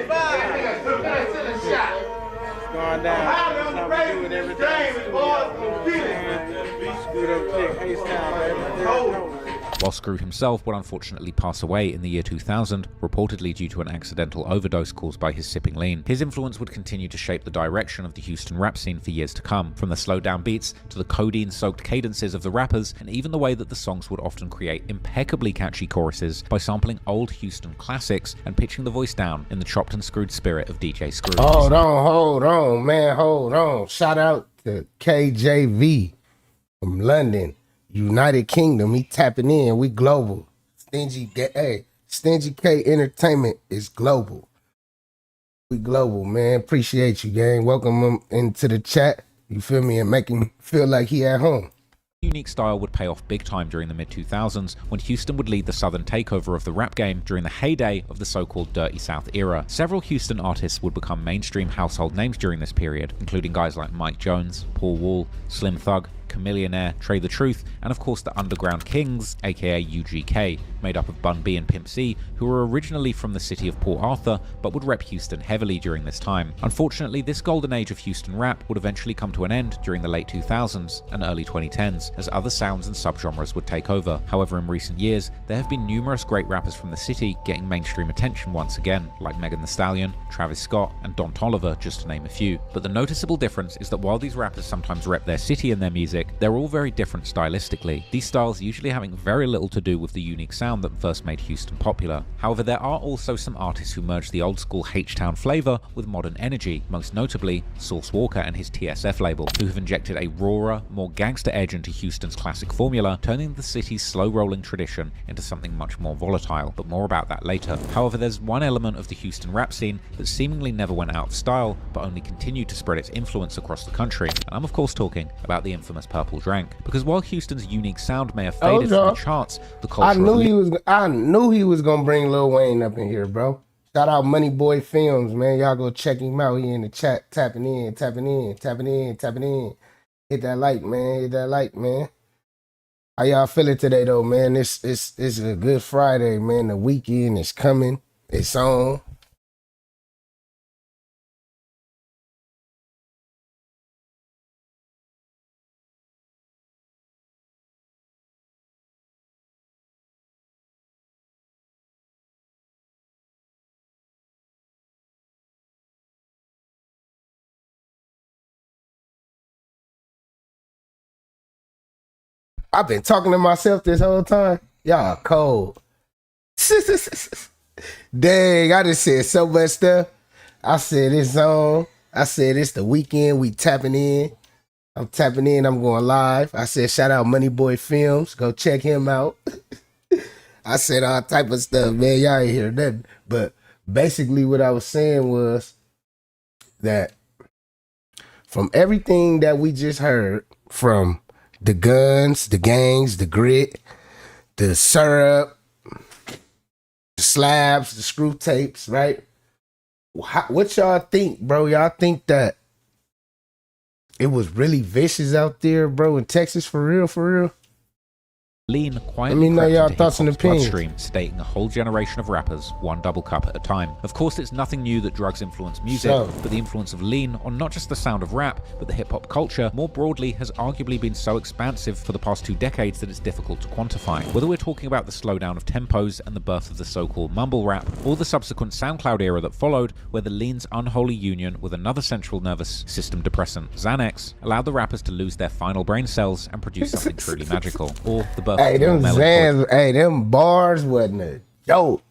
While Screw himself would unfortunately pass away in the year 2000, reportedly due to an accidental overdose caused by his sipping lean, his influence would continue to shape the direction of the Houston rap scene for years to come, from the slowed down beats to the codeine-soaked cadences of the rappers, and even the way that the songs would often create impeccably catchy choruses by sampling old Houston classics and pitching the voice down in the chopped and screwed spirit of DJ Screw. Hold on, man, hold on. Shout out to KJV from London, United Kingdom. He tapping in. We global. Stingy Kay Entertainment is global. We global, man. Appreciate you, gang. Welcome him into the chat. You feel me? And make him feel like he at home. Unique style would pay off big time during the mid-2000s when Houston would lead the southern takeover of the rap game during the heyday of the so-called Dirty South era. Several Houston artists would become mainstream household names during this period, including guys like Mike Jones, Paul Wall, Slim Thug, Chamillionaire, Trey the Truth, and of course the Underground Kings, aka UGK, made up of Bun B and Pimp C, who were originally from the city of Port Arthur, but would rep Houston heavily during this time. Unfortunately, this golden age of Houston rap would eventually come to an end during the late 2000s and early 2010s, as other sounds and subgenres would take over. However, in recent years, there have been numerous great rappers from the city getting mainstream attention once again, like Megan Thee Stallion, Travis Scott, and Don Toliver, just to name a few. But the noticeable difference is that while these rappers sometimes rep their city in their music, they're all very different stylistically, these styles usually having very little to do with the unique sound that first made Houston popular. However, there are also some artists who merge the old school H-Town flavor with modern energy, most notably Sauce Walka and his TSF label, who have injected a rawer, more gangster edge into Houston's classic formula, turning the city's slow-rolling tradition into something much more volatile, but more about that later. However, there's one element of the Houston rap scene that seemingly never went out of style, but only continued to spread its influence across the country, and I'm of course talking about the infamous Purple Drank. Because while Houston's unique sound may have faded from the charts, the culture I knew he was gonna bring Lil Wayne up in here, bro. Shout out Money Boy Films, man. Y'all go check him out. He in the chat, tapping in. Hit that like, man. How y'all feeling today, though, man? It's a good Friday, man. The weekend is coming. It's on. I've been talking to myself this whole time. Y'all cold. Dang, I just said so much stuff. I said it's on. I said it's the weekend. We tapping in. I'm tapping in. I'm going live. I said shout out Money Boy Films. Go check him out. I said all type of stuff, man. Y'all ain't hear nothing. But basically what I was saying was that from everything that we just heard, from the guns, the gangs, the grit, the syrup, the slabs, the screw tapes, right? What y'all think, bro? Y'all think that it was really vicious out there, bro, in Texas, for real, for real? Lean quietly know y'all thoughts and hip-hop's bloodstream, stating a whole generation of rappers, one double cup at a time. Of course, it's nothing new that drugs influence music, but the influence of lean on not just the sound of rap, but the hip-hop culture more broadly has arguably been so expansive for the past 2 decades that it's difficult to quantify. Whether we're talking about the slowdown of tempos and the birth of the so-called mumble rap, or the subsequent SoundCloud era that followed, where the lean's unholy union with another central nervous system depressant, Xanax, allowed the rappers to lose their final brain cells and produce something truly magical, or the birth them bars wasn't a joke.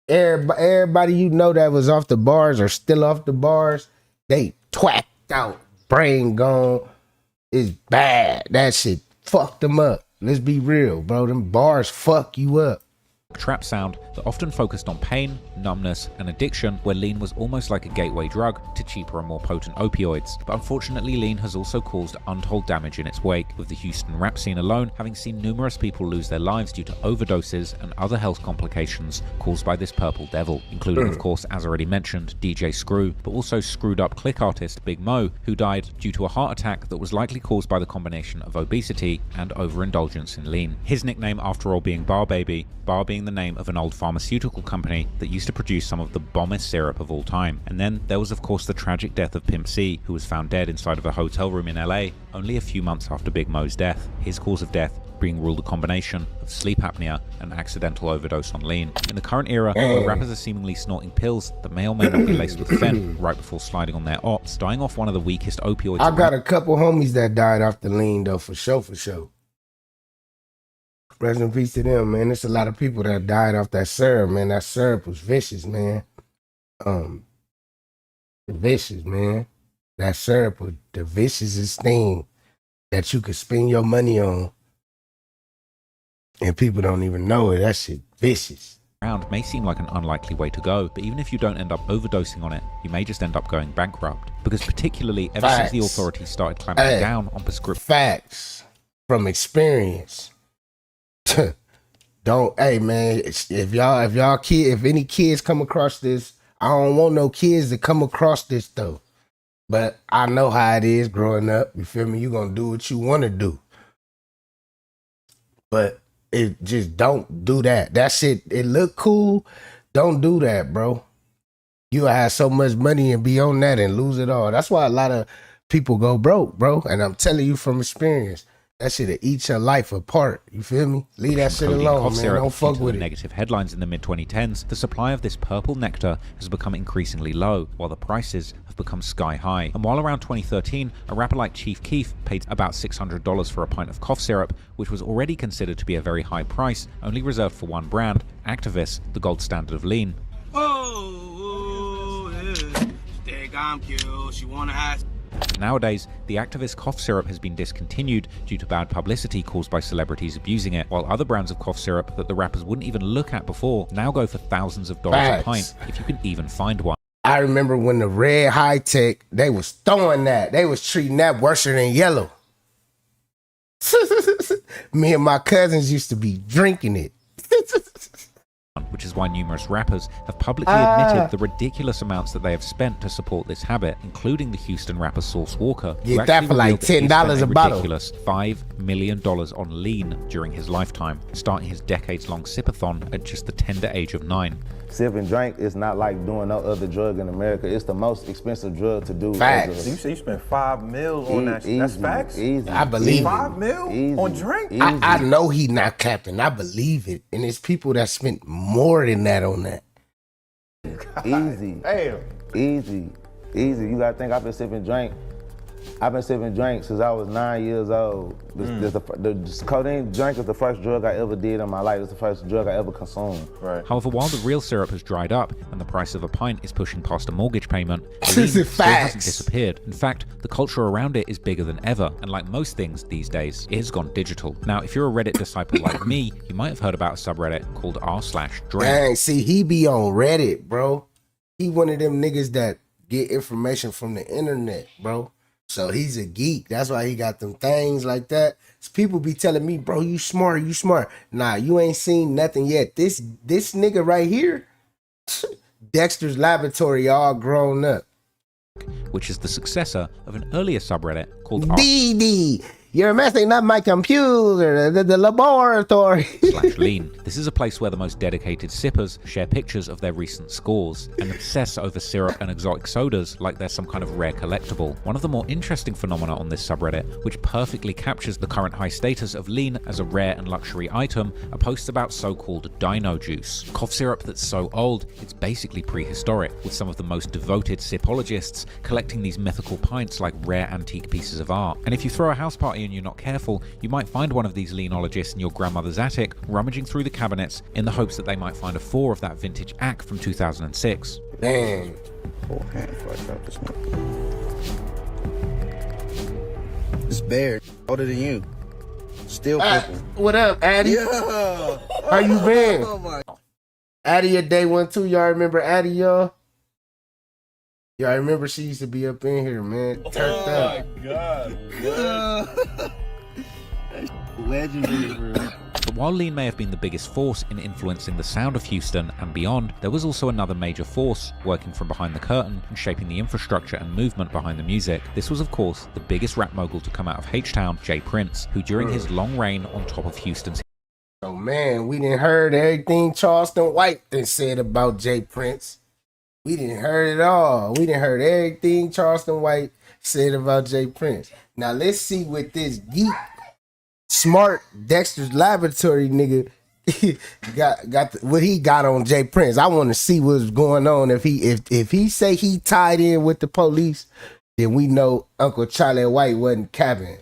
Everybody you know that was off the bars or still off the bars, they twacked out, brain gone. It's bad. That shit fucked them up. Let's be real, bro. Them bars fuck you up. Trap sound that often focused on pain, numbness, and addiction, where lean was almost like a gateway drug to cheaper and more potent opioids. But unfortunately, lean has also caused untold damage in its wake, with the Houston rap scene alone having seen numerous people lose their lives due to overdoses and other health complications caused by this purple devil, including, of course, as already mentioned, DJ Screw, but also screwed up click artist Big Mo, who died due to a heart attack that was likely caused by the combination of obesity and overindulgence in lean. His nickname, after all, being Bar Baby, Bar being being the name of an old pharmaceutical company that used to produce some of the bombest syrup of all time. And then there was of course the tragic death of Pimp C, who was found dead inside of a hotel room in LA only a few months after Big Mo's death. His cause of death being ruled a combination of sleep apnea and accidental overdose on lean. In the current era, where rappers are seemingly snorting pills that may or may not be laced with fen right before sliding on their ops, dying off one of the weakest opioids. I got a couple homies that died off the lean though, for sure, for sure. Rest in peace to them, man. There's a lot of people that died off that syrup, man. That syrup was vicious, man. Vicious, man. That syrup was the viciousest thing that you could spend your money on. And people don't even know it. That shit vicious. Around may seem like an unlikely way to go, but even if you don't end up overdosing on it, you may just end up going bankrupt. Because particularly ever since the authorities started clamping down on prescription facts from experience. Don't, hey man, if any kids come across this, I don't want no kids to come across this though. But I know how it is growing up. You feel me? You gonna do what you want to do. But it just don't do that. That shit, it look cool. Don't do that, bro. You have so much money and be on that and lose it all. That's why a lot of people go broke, bro. And I'm telling you from experience, that shit'll eat your life apart. You feel me? Leave that shit alone, man. Don't fuck with it. Negative headlines in the mid-2010s, the supply of this purple nectar has become increasingly low, while the prices have become sky high. And while around 2013, a rapper like Chief Keef paid about $600 for a pint of cough syrup, which was already considered to be a very high price, only reserved for one brand, Actavis, the gold standard of lean. Nowadays, the Actavis cough syrup has been discontinued due to bad publicity caused by celebrities abusing it, while other brands of cough syrup that the rappers wouldn't even look at before now go for thousands of dollars a pint, if you can even find one. I remember when the red high tech, they was throwing that. They was treating that worse than yellow. Me and my cousins used to be drinking it. Which is why numerous rappers have publicly admitted the ridiculous amounts that they have spent to support this habit, including the Houston rapper Source Walka. Get that for like $10 a bottle. Ridiculous $5 million on lean during his lifetime, starting his decades-long sipathon at just the tender age of 9. Sip and drink is not like doing no other drug in America. It's the most expensive drug to do. Facts. You say you spent $5 million on that. That's facts? Easy. I believe it. $5 million on drink? I know he not capping. I believe it. And it's people that spent more than that on that. Easy. Damn. Easy. You gotta think I've been sipping drink. I've been sipping drink since I was 9 years old. The codeine drink is the first drug I ever did in my life. It's the first drug I ever consumed. Right. However, while the real syrup has dried up and the price of a pint is pushing past a mortgage payment, lean still hasn't disappeared. In fact, the culture around it is bigger than ever, and like most things these days, it has gone digital. Now, if you're a Reddit disciple like me, you might have heard about a subreddit called r/Drink. Dang, see, he be on Reddit, bro. He one of them niggas that get information from the internet, bro. So he's a geek. That's why he got them things like that. So people be telling me, bro, you smart. Nah, you ain't seen nothing yet. This nigga right here, Dexter's Laboratory, all grown up. Which is the successor of an earlier subreddit called DD. You're messing up my computer, the laboratory. /lean. This is a place where the most dedicated sippers share pictures of their recent scores and obsess over syrup and exotic sodas like they're some kind of rare collectible. One of the more interesting phenomena on this subreddit, which perfectly captures the current high status of lean as a rare and luxury item, are posts about so-called dino juice. Cough syrup that's so old, it's basically prehistoric, with some of the most devoted sipologists collecting these mythical pints like rare antique pieces of art. And if you throw a house party and you're not careful, you might find one of these leanologists in your grandmother's attic, rummaging through the cabinets in the hopes that they might find a 4 of that vintage Ack from 2006. Dang. This bear older than you. Still purple. What up, Addie? Yeah. How you been? Oh my. Addie at day 1 2. Y'all remember Addie, y'all? Yeah, I remember she used to be up in here, man. Turned up. Oh my god. That's legendary, bro. But while lean may have been the biggest force in influencing the sound of Houston and beyond, there was also another major force working from behind the curtain and shaping the infrastructure and movement behind the music. This was, of course, the biggest rap mogul to come out of H-Town, Jay Prince, who during his long reign on top of Houston's So man, we didn't heard everything Charleston White done said about Jay Prince. We didn't heard it all. We didn't heard everything Charleston White said about Jay Prince. Now let's see what this geek, smart Dexter's Laboratory nigga what he got on Jay Prince. I want to see what's going on. If he say he tied in with the police, then we know Uncle Charlie White wasn't capping.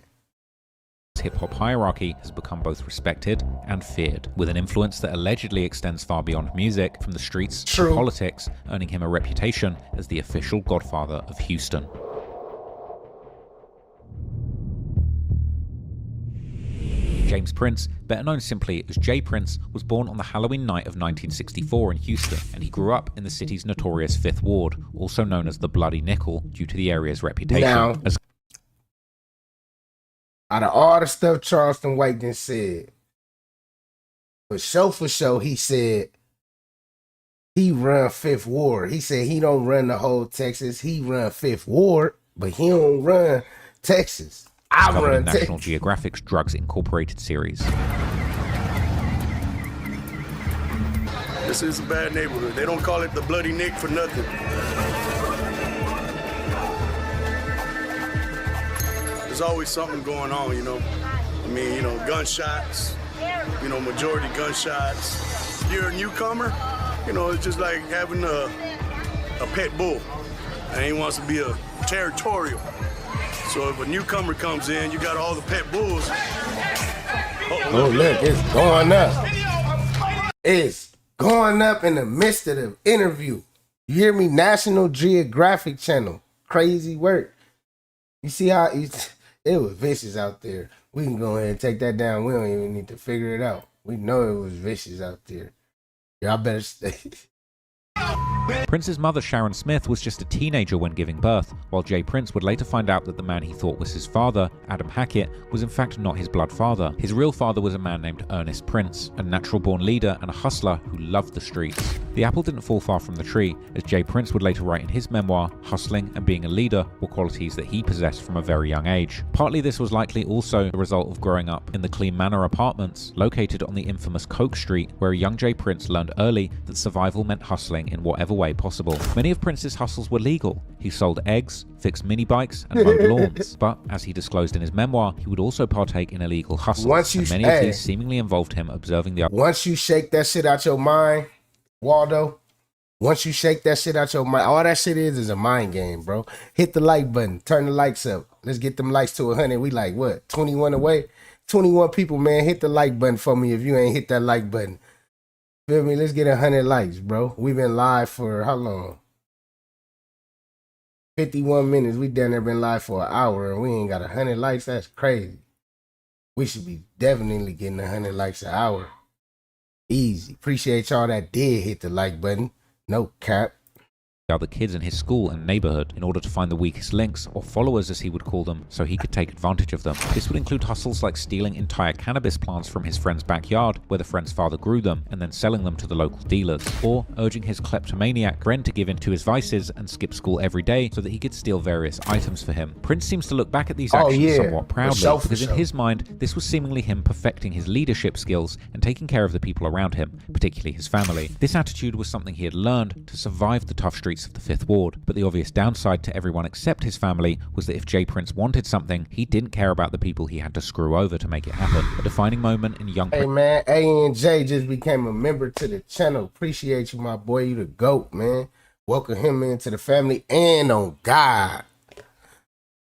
Hip-hop hierarchy has become both respected and feared, with an influence that allegedly extends far beyond music, from the streets to politics, earning him a reputation as the official godfather of Houston. James Prince, better known simply as Jay Prince, was born on the Halloween night of 1964 in Houston, and he grew up in the city's notorious Fifth Ward, also known as the Bloody Nickel, due to the area's reputation as... Out of all the stuff Charleston White done said, for sure, he said he run Fifth Ward. He said he don't run the whole Texas. He run Fifth Ward, but he don't run Texas. I covered run in National Texas. Geographic's Drugs Incorporated series. This is a bad neighborhood. They don't call it the Bloody Nick for nothing. There's always something going on, you know. I mean, you know, gunshots, you know, majority gunshots. If you're a newcomer, you know, it's just like having a pet bull. And he wants to be a territorial. So if a newcomer comes in, you got all the pet bulls. Oh, look, it's going up. It's going up in the midst of the interview. You hear me? National Geographic Channel. Crazy work. You see how it was vicious out there. We can go ahead and take that down. We don't even need to figure it out. We know it was vicious out there. Y'all better stay. Prince's mother, Sharon Smith, was just a teenager when giving birth, while Jay Prince would later find out that the man he thought was his father, Adam Hackett, was in fact not his blood father. His real father was a man named Ernest Prince, a natural-born leader and a hustler who loved the streets. The apple didn't fall far from the tree, as Jay Prince would later write in his memoir, hustling and being a leader were qualities that he possessed from a very young age. Partly this was likely also the result of growing up in the Clean Manor apartments, located on the infamous Coke Street, where a young Jay Prince learned early that survival meant hustling in whatever way possible. Many of Prince's hustles were legal. He sold eggs, fixed mini bikes, and mowed lawns. But as he disclosed in his memoir, he would also partake in illegal hustles. And many of these seemingly involved him observing the... Once you shake that shit out your mind, Waldo, once you shake that shit out your mind, all that shit is a mind game, bro. Hit the like button, turn the likes up. Let's get them likes to 100. We like, what, 21 away? 21 people, man. Hit the like button for me if you ain't hit that like button. Feel me? Let's get 100 likes, bro. We've been live for how long? 51 minutes. We done there been live for an hour and we ain't got 100 likes. That's crazy. We should be definitely getting 100 likes an hour. Easy. Appreciate y'all that did hit the like button. No cap. Other kids in his school and neighborhood in order to find the weakest links, or followers as he would call them, so he could take advantage of them. This would include hustles like stealing entire cannabis plants from his friend's backyard, where the friend's father grew them, and then selling them to the local dealers, or urging his kleptomaniac friend to give in to his vices and skip school every day so that he could steal various items for him. Prince seems to look back at these actions somewhat proudly, because in his mind, this was seemingly him perfecting his leadership skills and taking care of the people around him, particularly his family. This attitude was something he had learned to survive the tough streets of the Fifth Ward, but the obvious downside to everyone except his family was that if Jay Prince wanted something, he didn't care about the people he had to screw over to make it happen. A defining moment in young... Hey man, A&J just became a member to the channel. Appreciate you, my boy. You the GOAT, man. Welcome him into the family and on God.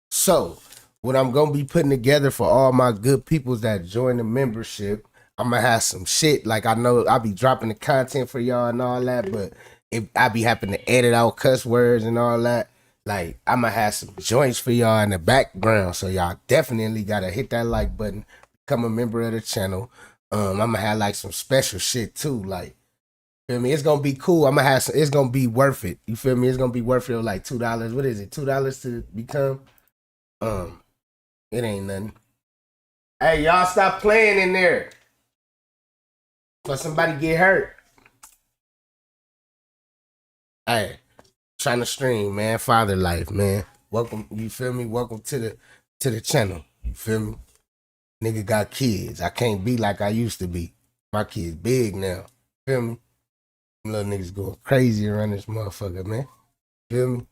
So, what I'm going to be putting together for all my good peoples that join the membership, I'm going to have some shit. Like, I know I'll be dropping the content for y'all and all that, but if I be having to edit out cuss words and all that, like, I'm going to have some joints for y'all in the background. So y'all definitely got to hit that like button, become a member of the channel. I'm going to have like some special shit too. Like, feel me? It's going to be cool. I'm going to have some, it's going to be worth it. You feel me? It's going to be worth it, like $2. What is it? $2 to become? It ain't nothing. Hey, y'all stop playing in there. For somebody get hurt. Hey, trying to stream, man. Father life, man. Welcome, you feel me? Welcome to the channel. You feel me? Nigga got kids. I can't be like I used to be. My kid's big now. Feel me? Them little niggas going crazy around this motherfucker, man. Feel me?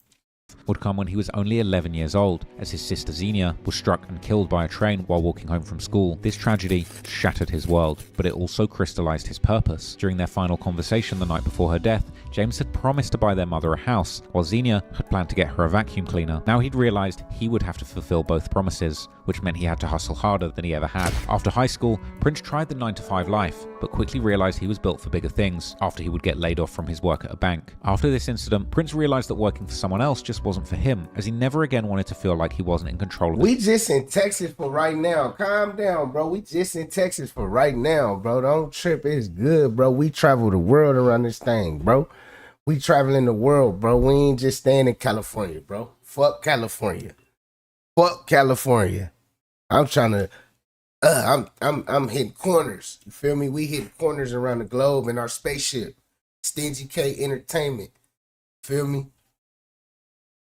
Would come when he was only 11 years old, as his sister Xenia was struck and killed by a train while walking home from school. This tragedy shattered his world, but it also crystallized his purpose. During their final conversation the night before her death, James had promised to buy their mother a house, while Xenia had planned to get her a vacuum cleaner. Now he'd realized he would have to fulfill both promises, which meant he had to hustle harder than he ever had. After high school, Prince tried the 9-to-5 life, but quickly realized he was built for bigger things after he would get laid off from his work at a bank. After this incident, Prince realized that working for someone else just wasn't for him, as he never again wanted to feel like he wasn't in control of We just in Texas for right now. Calm down, bro. We just in Texas for right now, bro. Don't trip. It's good, bro. We travel the world around this thing, bro. We traveling the world, bro. We ain't just staying in California, bro. Fuck California. Fuck California. I'm trying to I'm hitting corners. You feel me? We hit corners around the globe in our spaceship. Stingy Kay Entertainment. Feel me?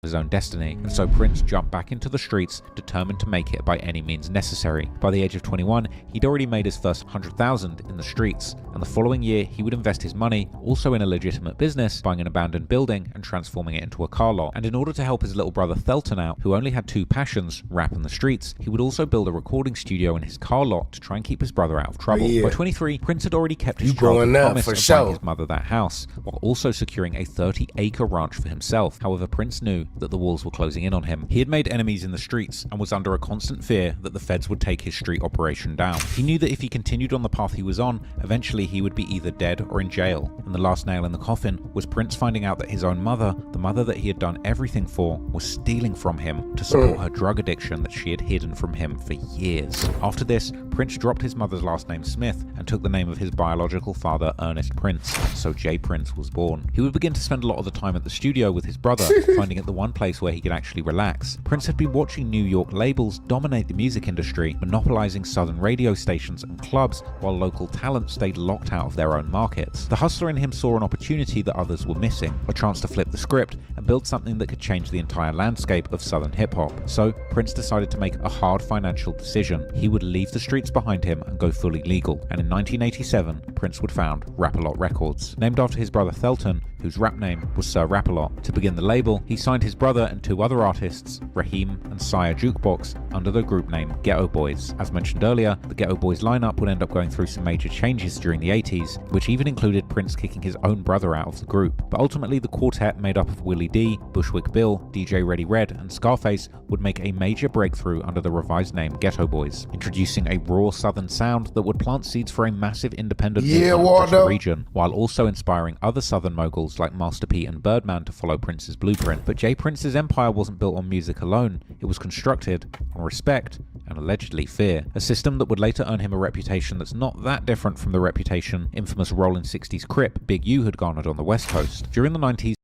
his own destiny, and so Prince jumped back into the streets, determined to make it by any means necessary. By the age of 21, he'd already made his first 100,000 in the streets, and the following year he would invest his money also in a legitimate business, buying an abandoned building and transforming it into a car lot. And in order to help his little brother Thelton out, who only had two passions, rap and the streets, he would also build a recording studio in his car lot to try and keep his brother out of trouble. By 23, Prince had already kept his childhood promise of buying his mother that house, while also securing a 30-acre ranch for himself. However, Prince knew that the walls were closing in on him. He had made enemies in the streets and was under a constant fear that the feds would take his street operation down. He knew that if he continued on the path he was on, eventually he would be either dead or in jail. And the last nail in the coffin was Prince finding out that his own mother, the mother that he had done everything for, was stealing from him to support her drug addiction that she had hidden from him for years. After this, Prince dropped his mother's last name Smith and took the name of his biological father, Ernest Prince. So J. Prince was born. He would begin to spend a lot of the time at the studio with his brother, finding it the one place where he could actually relax. Prince had been watching New York labels dominate the music industry, monopolizing southern radio stations and clubs, while local talent stayed locked out of their own markets. The hustler in him saw an opportunity that others were missing, a chance to flip the script and build something that could change the entire landscape of southern hip-hop. So Prince decided to make a hard financial decision. He would leave the streets behind him and go fully legal, and in 1987, Prince would found Rap-A-Lot Records, named after his brother Thelton, whose rap name was Sir Rap-A-Lot. To begin the label, he signed his brother and two other artists, Raheem and Sire Jukebox, under the group name Ghetto Boys. As mentioned earlier, the Ghetto Boys lineup would end up going through some major changes during the 80s, which even included Prince kicking his own brother out of the group. But ultimately, the quartet made up of Willie D, Bushwick Bill, DJ Ready Red, and Scarface would make a major breakthrough under the revised name Ghetto Boys, introducing a raw southern sound that would plant seeds for a massive independent movement across the region, while also inspiring other southern moguls like Master P and Birdman to follow Prince's blueprint. But J. Prince's empire wasn't built on music alone, it was constructed on respect and allegedly fear, a system that would later earn him a reputation that's not that different from the reputation infamous Rollin' 60s Crip Big U had garnered on the West Coast. During the 90s,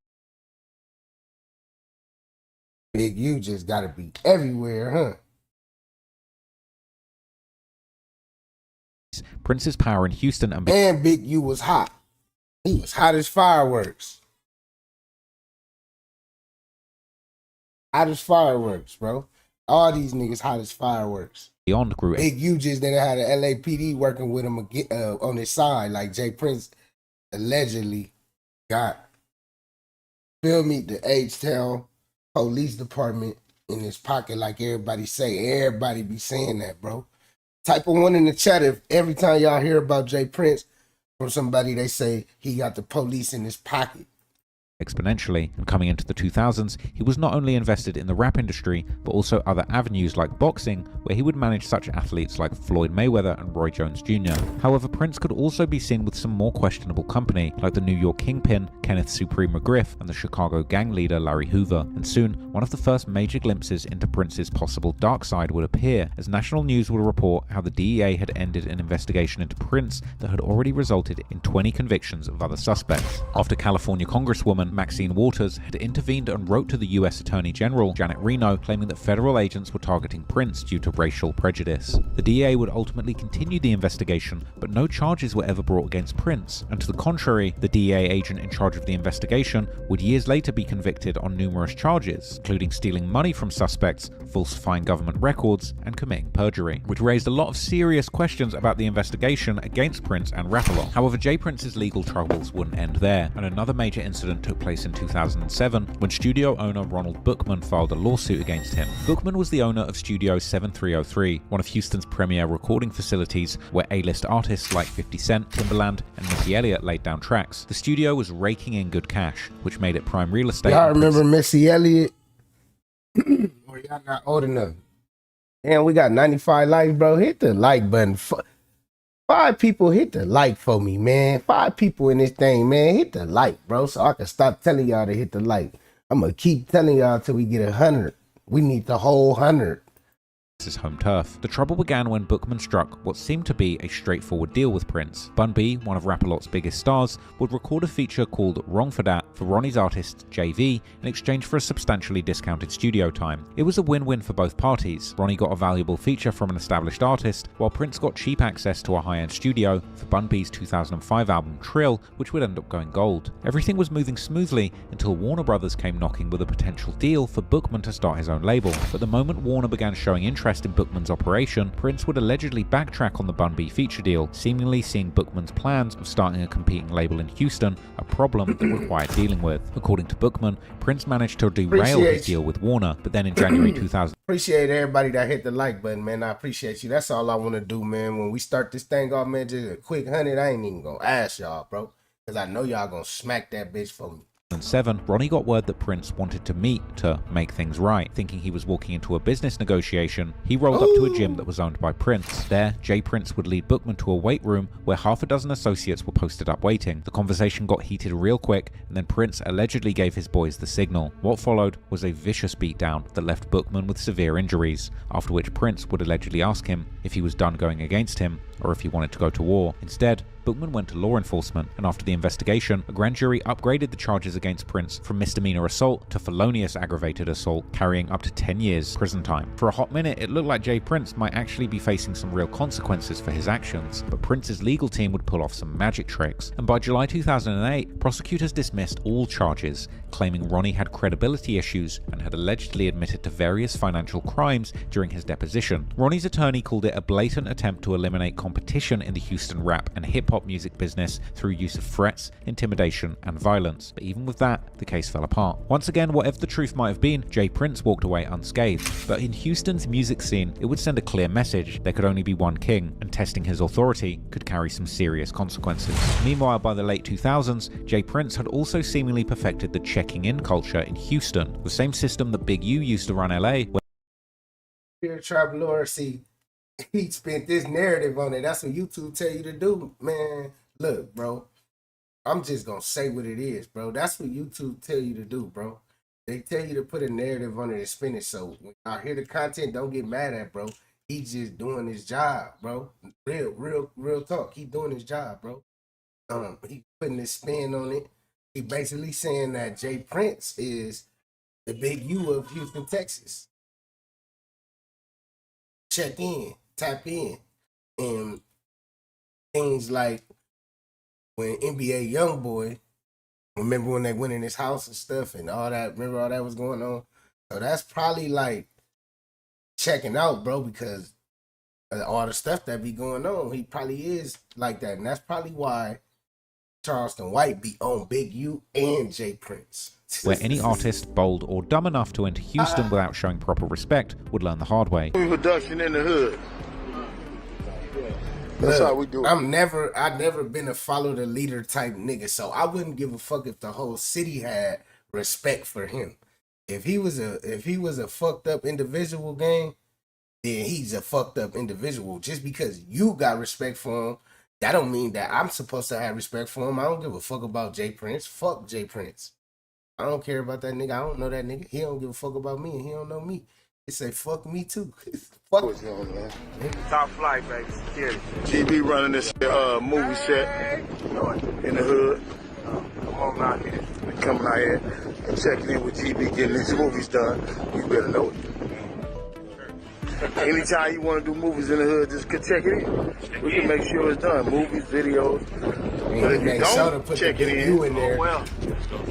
Big U just gotta be everywhere, huh? Prince's power in Houston and Big U was hot. He was hot as fireworks. Hot as fireworks, bro. All these niggas hot as fireworks. Beyond grew. Big U just didn't have the LAPD working with him on his side, like J. Prince allegedly got. Feel me? The H-Town Police Department in his pocket, like everybody say. Everybody be saying that, bro. Type of one in the chat if every time y'all hear about J. Prince from somebody, they say he got the police in his pocket. Exponentially, and coming into the 2000s, he was not only invested in the rap industry, but also other avenues like boxing, where he would manage such athletes like Floyd Mayweather and Roy Jones Jr. However, Prince could also be seen with some more questionable company, like the New York Kingpin, Kenneth Supreme McGriff, and the Chicago gang leader Larry Hoover. And soon, one of the first major glimpses into Prince's possible dark side would appear, as national news would report how the DEA had ended an investigation into Prince that had already resulted in 20 convictions of other suspects. After California Congresswoman Maxine Waters, had intervened and wrote to the U.S. Attorney General, Janet Reno, claiming that federal agents were targeting Prince due to racial prejudice. The DA would ultimately continue the investigation, but no charges were ever brought against Prince, and to the contrary, the DEA agent in charge of the investigation would years later be convicted on numerous charges, including stealing money from suspects, falsifying government records, and committing perjury, which raised a lot of serious questions about the investigation against Prince and Rap-A-Lot. However, J. Prince's legal troubles wouldn't end there, and another major incident took place in 2007 when studio owner Ronald Bookman filed a lawsuit against him. Bookman was the owner of Studio 7303, one of Houston's premier recording facilities where A-list artists like 50 Cent, Timbaland, and Missy Elliott laid down tracks. The studio was raking in good cash, which made it prime real estate. Y'all remember Missy Elliott? Or y'all not old enough? And we got 95 likes, bro. Hit the like button. 5 people hit the like for me, man. 5 people in this thing, man. Hit the like, bro, so I can stop telling y'all to hit the like. I'm going to keep telling y'all till we get 100. We need the whole 100. His home turf. The trouble began when Bookman struck what seemed to be a straightforward deal with Prince. Bun B, one of Rap-A-Lot's biggest stars, would record a feature called Wrong for Dat for Ronnie's artist JV in exchange for a substantially discounted studio time. It was a win-win for both parties. Ronnie got a valuable feature from an established artist, while Prince got cheap access to a high-end studio for Bun B's 2005 album Trill, which would end up going gold. Everything was moving smoothly until Warner Brothers came knocking with a potential deal for Bookman to start his own label. But the moment Warner began showing interest in Bookman's operation, Prince would allegedly backtrack on the Bun B feature deal, seemingly seeing Bookman's plans of starting a competing label in Houston a problem that required dealing with. According to Bookman, Prince managed to derail his deal with Warner, but then in January 2000... Appreciate everybody that hit the like button, man. I appreciate you. That's all I want to do, man. When we start this thing off, man, just a quick 100, I ain't even gonna ask y'all, bro, because I know y'all gonna smack that bitch for me. 2007, Ronnie got word that Prince wanted to meet to make things right. Thinking he was walking into a business negotiation, he rolled up to a gym that was owned by Prince. There, J. Prince would lead Bookman to a weight room where half a dozen associates were posted up waiting. The conversation got heated real quick, and then Prince allegedly gave his boys the signal. What followed was a vicious beatdown that left Bookman with severe injuries, after which Prince would allegedly ask him if he was done going against him or if he wanted to go to war. Instead, Bookman went to law enforcement, and after the investigation, a grand jury upgraded the charges against Prince from misdemeanor assault to felonious aggravated assault, carrying up to 10 years prison time. For a hot minute, it looked like J. Prince might actually be facing some real consequences for his actions, but Prince's legal team would pull off some magic tricks, and by July 2008, prosecutors dismissed all charges, claiming Ronnie had credibility issues and had allegedly admitted to various financial crimes during his deposition. Ronnie's attorney called it a blatant attempt to eliminate competition in the Houston rap and hip-hop music business through use of threats, intimidation, and violence. But even with that, the case fell apart. Once again, whatever the truth might have been, J. Prince walked away unscathed. But in Houston's music scene, it would send a clear message: there could only be one king, and testing his authority could carry some serious consequences. Meanwhile, by the late 2000s, J. Prince had also seemingly perfected the checking in culture in Houston, the same system that Big U used to run LA. Here, Trap Lord, see, he spent this narrative on it. That's what YouTube tell you to do, man. Look, bro, I'm just gonna say what it is, bro. That's what YouTube tell you to do, bro. They tell you to put a narrative on it and spin it. So when I hear the content, don't get mad at, bro. He's just doing his job, bro. Real talk. He doing his job, bro. He putting his spin on it. He basically saying that J. Prince is the Big U of Houston, Texas. Check in, tap in, and things like when NBA YoungBoy, remember when they went in his house and stuff and all that, remember all that was going on? So that's probably like checking out, bro, because of all the stuff that be going on. He probably is like that, and that's probably why Charleston White be on Big U and J. Prince. Where any artist bold or dumb enough to enter Houston without showing proper respect would learn the hard way. Production in the hood. That's how we do it. I've never been a follow the leader type nigga, so I wouldn't give a fuck if the whole city had respect for him. If he was a fucked up individual, gang, then he's a fucked up individual. Just because you got respect for him, that don't mean that I'm supposed to have respect for him. I don't give a fuck about J. Prince. Fuck J. Prince. I don't care about that nigga. I don't know that nigga. He don't give a fuck about me, and he don't know me. He say fuck me too. Fuck it. Top flight, baby. Get it. GB running this movie set in the hood. Come on out here. coming out here and checking in with GB, getting these movies done. You better know it. Anytime you want to do movies in the hood, just check it in. We can make sure it's done. Movies, videos. But if you don't check it in, oh well.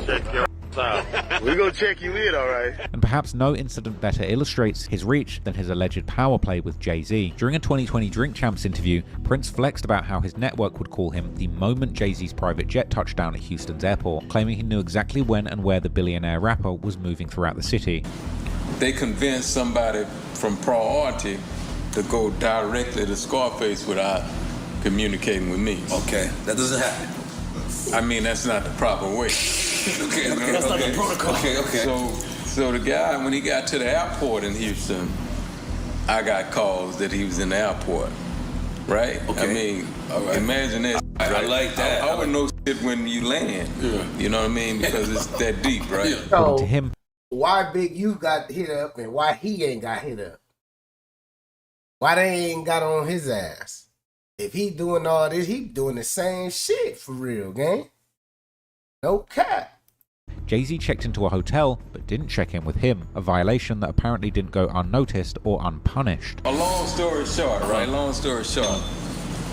Check your out. We're gonna check you in, all right. And perhaps no incident better illustrates his reach than his alleged power play with Jay-Z. During a 2020 Drink Champs interview, Prince flexed about how his network would call him the moment Jay-Z's private jet touched down at Houston's airport, claiming he knew exactly when and where the billionaire rapper was moving throughout the city. They convinced somebody from Priority to go directly to Scarface without communicating with me. Okay, that doesn't happen. I mean, that's not the proper way. Okay, that's not the protocol. Okay. So the guy, when he got to the airport in Houston, I got calls that he was in the airport, right? Okay. I mean, imagine that. Right? I like that. I would know shit when you land. Yeah. You know what I mean? Because it's that deep, right? So, to him, why Big U got hit up and why he ain't got hit up? Why they ain't got on his ass? If he doing all this, he doing the same shit for real, gang. No cap. Jay-Z checked into a hotel but didn't check in with him, a violation that apparently didn't go unnoticed or unpunished. A long story short, right? Long story short,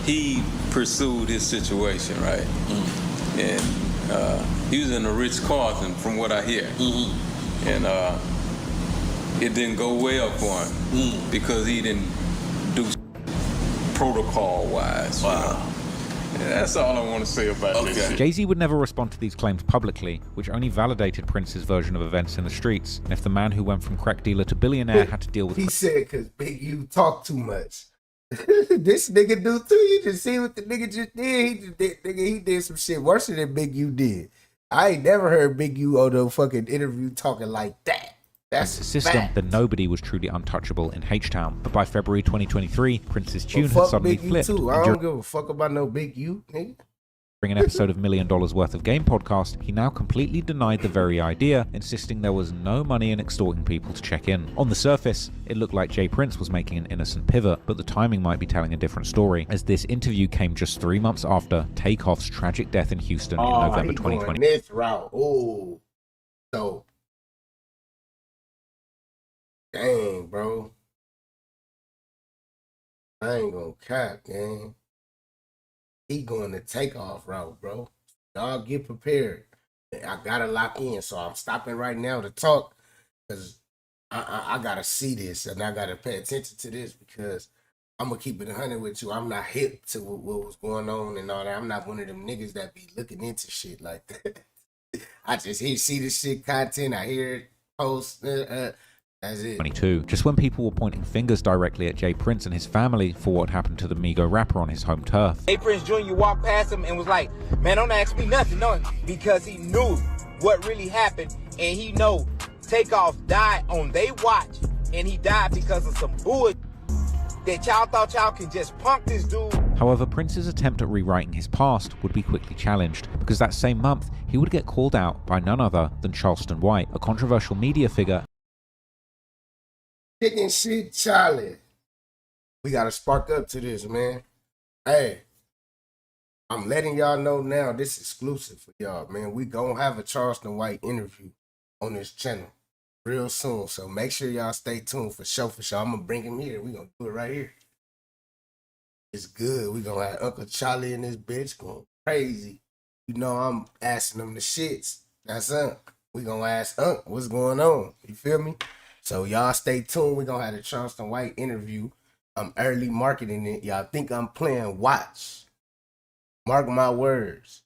he pursued his situation, right? Mm-hmm. And he was in a Ritz-Carlton, from what I hear. Mm-hmm. And it didn't go well for him because he didn't do protocol-wise. Wow. You know? Yeah, that's all I want to say about this shit. Jay-Z would never respond to these claims publicly, which only validated Prince's version of events in the streets. And if the man who went from crack dealer to billionaire had to deal with... He said because Big U talk too much. This nigga do too. You just see what the nigga just did. He did some shit worse than Big U did. I ain't never heard Big U on no fucking interview talking like that. That's a system that nobody was truly untouchable in H-Town. But by February 2023, Prince's tune had suddenly flipped. Too. I don't give a fuck about no Big U, nigga. During an episode of $1 Million Worth of Game podcast, he now completely denied the very idea, insisting there was no money in extorting people to check in. On the surface, it looked like Jay Prince was making an innocent pivot, but the timing might be telling a different story, as this interview came just 3 months after Takeoff's tragic death in Houston in November 2020. This route, oh, so dang, bro, I ain't gonna cap, gang. He going to Takeoff route, bro. Y'all get prepared. I gotta lock in, so I'm stopping right now to talk because I gotta see this and I gotta pay attention to this because I'm gonna keep it 100 with you. I'm not hip to what was going on and all that. I'm not one of them niggas that be looking into shit like that. I just see this shit content. I hear it post. That's it. 22. Just when people were pointing fingers directly at Jay Prince and his family for what happened to the Migo rapper on his home turf. Jay Prince Jr. walked past him and was like, man, don't ask me nothing, no, because he knew what really happened and he know Takeoff died on they watch and he died because of some bullshit that y'all thought y'all could just punk this dude. However, Prince's attempt at rewriting his past would be quickly challenged because that same month he would get called out by none other than Charleston White, a controversial media figure. Chicken shit, Charlie. We gotta spark up to this, man. Hey, I'm letting y'all know now. This is exclusive for y'all, man. We gonna have a Charleston White interview on this channel real soon. So make sure y'all stay tuned for sure. I'm gonna bring him here. We gonna do it right here. It's good. We gonna have Uncle Charlie in this bitch going crazy. You know I'm asking them the shits. That's Unc. We gonna ask Unc what's going on. You feel me? So y'all stay tuned. We're going to have the Charleston White interview. I'm early marketing it. Y'all think I'm playing watch. Mark my words.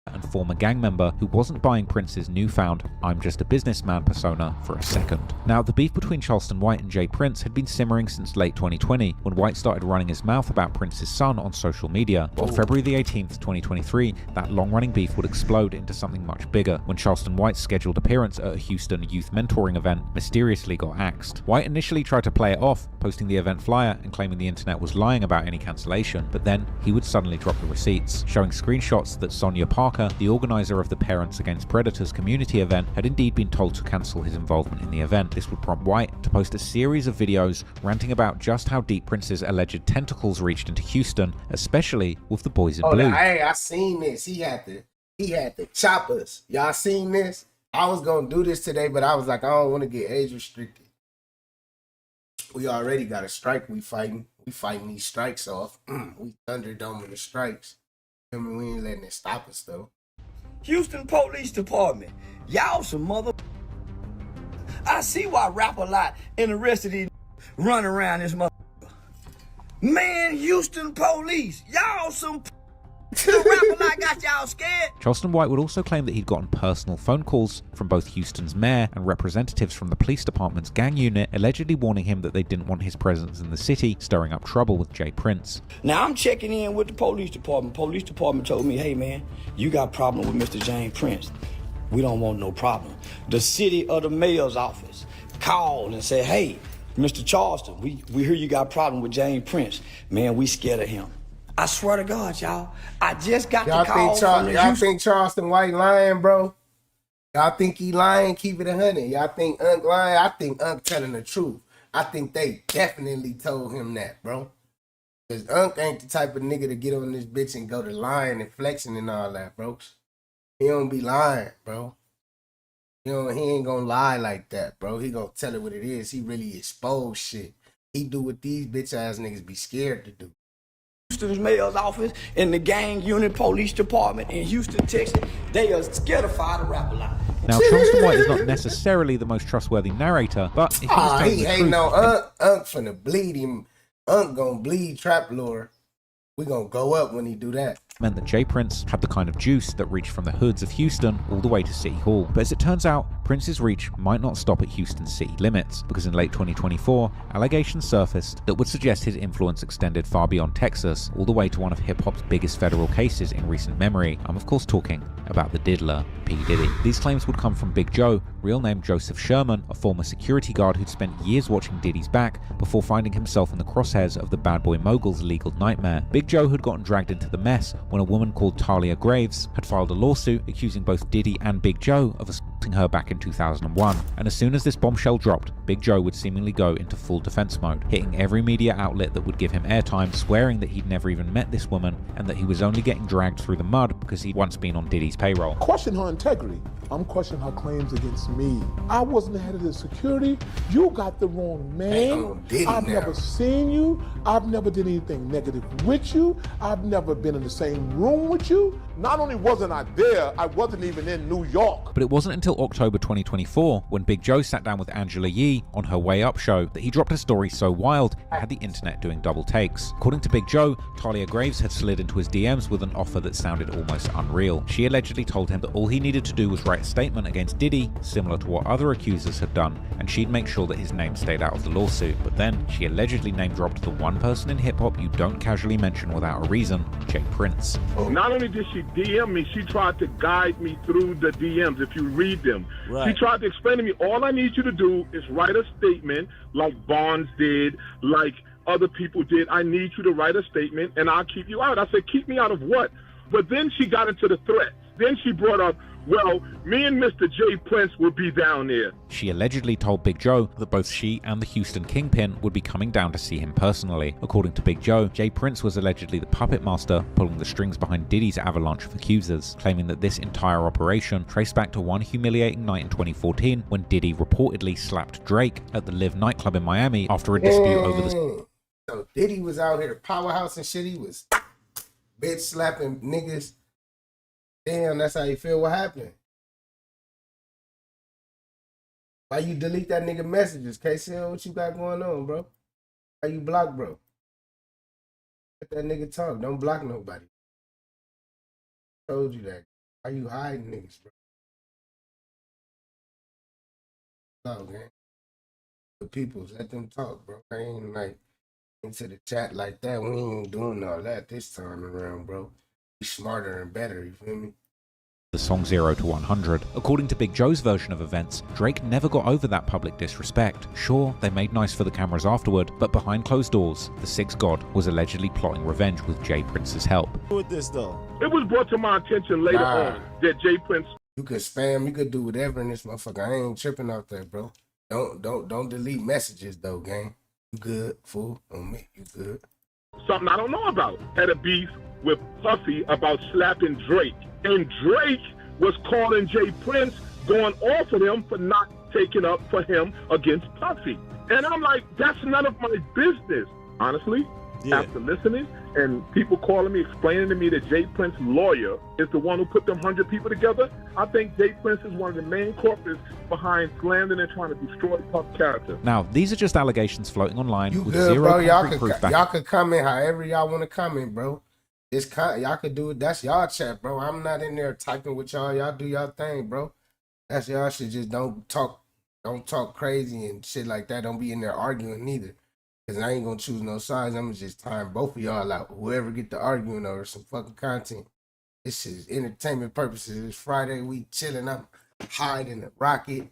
And former gang member who wasn't buying Prince's newfound "I'm just a businessman" persona for a second. Now, the beef between Charleston White and Jay Prince had been simmering since late 2020 when White started running his mouth about Prince's son on social media. But on February the 18th, 2023, that long-running beef would explode into something much bigger when Charleston White's scheduled appearance at a Houston youth mentoring event mysteriously got axed. White initially tried to play it off, posting the event flyer and claiming the internet was lying about any cancellation, but then he would suddenly drop the receipts, showing screenshots that Sonia Parker, the organizer of the Parents Against Predators community event, had indeed been told to cancel his involvement in the event. This would prompt White to post a series of videos ranting about just how deep Prince's alleged tentacles reached into Houston, especially with the boys in blue. Hey, I seen this. He had the choppers. Y'all seen this? I was gonna do this today, but I was like, I don't want to get age restricted. We already got a strike we fighting. We fighting these strikes off. We thunderdoming the strikes. I mean, we ain't letting it stop us though. Houston Police Department, y'all some mother. I see why Rap-A-Lot and the rest of these run around this mother. Man, Houston Police, y'all some. Rap-A-Lot got y'all scared. Charleston White would also claim that he'd gotten personal phone calls from both Houston's mayor and representatives from the police department's gang unit, allegedly warning him that they didn't want his presence in the city stirring up trouble with Jay Prince. Now I'm checking in with the police department. Police department told me, hey man, you got a problem with Mr. James Prince. We don't want no problem. The city of the mayor's office called and said, hey, Mr. Charleston, we hear you got a problem with James Prince. Man, we scared of him. I swear to God, y'all, I just got the call from the Y'all think Charleston White lying, bro? Y'all think he lying? Keep it 100. Y'all think Unc lying? I think Unc telling the truth. I think they definitely told him that, bro. Because Unc ain't the type of nigga to get on this bitch and go to lying and flexing and all that, bro. He don't be lying, bro. You know, he ain't gonna lie like that, bro. He gonna tell it what it is. He really expose shit. He do what these bitch ass niggas be scared to do. Houston's mayor's office and the gang unit police department in Houston, Texas, they are scared of fire to Rap-A-Lot. Now, Charleston White is not necessarily the most trustworthy narrator, but if he was telling he the ain't truth, no Unc finna bleed him. Unc gonna bleed Trap Lore. We gonna go up when he do that. Meant that Jay Prince had the kind of juice that reached from the hoods of Houston all the way to City Hall. But as it turns out, Prince's reach might not stop at Houston's city limits, because in late 2024, allegations surfaced that would suggest his influence extended far beyond Texas, all the way to one of hip-hop's biggest federal cases in recent memory. I'm of course talking about the diddler, P. Diddy. These claims would come from Big Joe, real name Joseph Sherman, a former security guard who'd spent years watching Diddy's back before finding himself in the crosshairs of the bad boy mogul's legal nightmare. Big Joe had gotten dragged into the mess when a woman called Talia Graves had filed a lawsuit accusing both Diddy and Big Joe of assaulting her back in 2001. And as soon as this bombshell dropped, Big Joe would seemingly go into full defense mode, hitting every media outlet that would give him airtime, swearing that he'd never even met this woman and that he was only getting dragged through the mud because he'd once been on Diddy's payroll. Question her integrity. I'm questioning her claims against me. I wasn't the head of the security. You got the wrong man. I've never seen you. I've never did anything negative with you. I've never been in the same room with you. Not only wasn't I there, I wasn't even in New York. But it wasn't until October 2024, when Big Joe sat down with Angela Yee on her Way Up show, that he dropped a story so wild it had the internet doing double takes. According to Big Joe, Talia Graves had slid into his DMs with an offer that sounded almost unreal. She allegedly told him that all he needed to do was write a statement against Diddy, similar to what other accusers had done, and she'd make sure that his name stayed out of the lawsuit. But then, she allegedly name-dropped the one person in hip-hop you don't casually mention without a reason, Jay Prince. Not only did she DM me, she tried to guide me through the DMs, if you read them. Right. She tried to explain to me, all I need you to do is write a statement like Bonds did, like other people did. I need you to write a statement and I'll keep you out. I said, keep me out of what? But then she got into the threats. Then she brought up, well, me and Mr. Jay Prince will be down there. She allegedly told Big Joe that both she and the Houston Kingpin would be coming down to see him personally. According to Big Joe, Jay Prince was allegedly the puppet master pulling the strings behind Diddy's avalanche of accusers, claiming that this entire operation traced back to one humiliating night in 2014 when Diddy reportedly slapped Drake at the Live nightclub in Miami after a dispute over the... So Diddy was out here, powerhouse and shit. He was bitch slapping niggas. Damn, that's how you feel. What happened? Why you delete that nigga messages? KCL, what you got going on, bro? Why you block, bro? Let that nigga talk. Don't block nobody. Told you that. Why you hiding niggas, bro? No, man. The peoples, let them talk, bro. I ain't like into the chat like that. We ain't doing all that this time around, bro. Be smarter and better, you feel me? the song 0 to 100. According to Big Joe's version of events, Drake never got over that public disrespect. Sure, they made nice for the cameras afterward, but behind closed doors, the Sixth God was allegedly plotting revenge with Jay Prince's help. With this though, it was brought to my attention later on that Jay Prince. You could spam, you could do whatever in this motherfucker. I ain't tripping out there, bro. Don't delete messages though, gang. You good, fool? On me, you good? Something I don't know about. Had a beef with Puffy about slapping Drake. And Drake was calling Jay Prince, going off of him for not taking up for him against Puffy. And I'm like, that's none of my business. Honestly, after listening and people calling me, explaining to me that Jay Prince's lawyer is the one who put them 100 people together, I think Jay Prince is one of the main culprits behind slandering and trying to destroy Puff's character. Now, these are just allegations floating online with good, zero bro. concrete proof back. Y'all could comment however y'all want to comment, bro. Y'all could do it. That's y'all chat, bro. I'm not in there typing with y'all. Y'all do y'all thing, bro. That's y'all shit. Just don't talk crazy and shit like that. Don't be in there arguing neither. Cause I ain't gonna choose no sides. I'm gonna just time both of y'all out. Whoever get to arguing over some fucking content. This is entertainment purposes. It's Friday. We chilling. I'm hiding the rocket.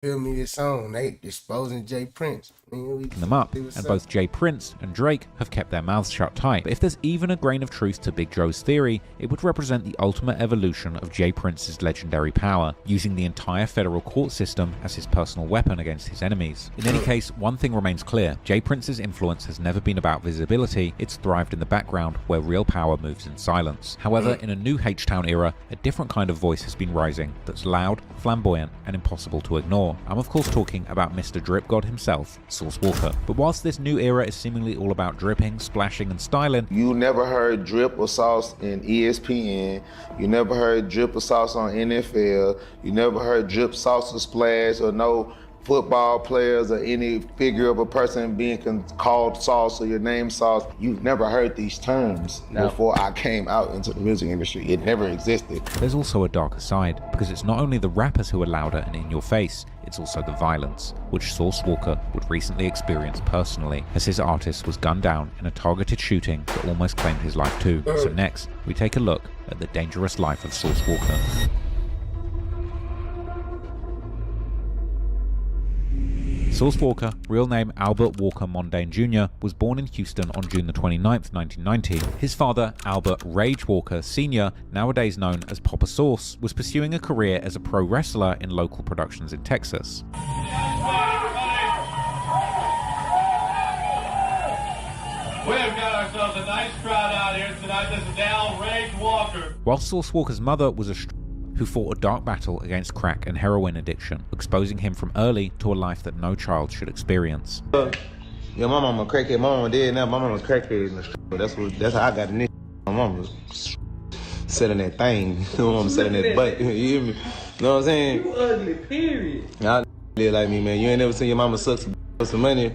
Feel me? This song. They exposing Jay Prince. Them up, and both Jay Prince and Drake have kept their mouths shut tight. But if there's even a grain of truth to Big Joe's theory, it would represent the ultimate evolution of Jay Prince's legendary power, using the entire federal court system as his personal weapon against his enemies. In any case, one thing remains clear: Jay Prince's influence has never been about visibility. It's thrived in the background, where real power moves in silence. However, in a new H-Town era, a different kind of voice has been rising that's loud, flamboyant, and impossible to ignore. I'm of course talking about Mr. Drip God himself, Sauce Walka. But whilst this new era is seemingly all about dripping, splashing, and styling, you never heard drip or sauce in ESPN. You never heard drip or sauce on NFL. You never heard drip, sauce, or splash, or no football players or any figure of a person being called Sauce or your name Sauce. You've never heard these terms before I came out into the music industry. It never existed. There's also a darker side, because it's not only the rappers who are louder and in your face, it's also the violence, which Sauce Walka would recently experience personally, as his artist was gunned down in a targeted shooting that almost claimed his life too. So next, we take a look at the dangerous life of Sauce Walka. Sauce Walka, real name Albert Walker Mondane Jr., was born in Houston on June the 29th, 1990. His father, Albert Rage Walker Sr., nowadays known as Papa Sauce, was pursuing a career as a pro wrestler in local productions in Texas. We've got ourselves a nice crowd out here tonight. This is Al Rage Walker. While Sauce Walker's mother was who fought a dark battle against crack and heroin addiction, exposing him from early to a life that no child should experience. Yeah, my mama crackhead. My mama dead now. My mama crackhead in the street. That's how I got in this. My mama was selling that thing. My mama selling that butt. You hear me? Know what I'm saying? You ugly, period. Nah, live like me, man. You ain't never seen your mama suck some money.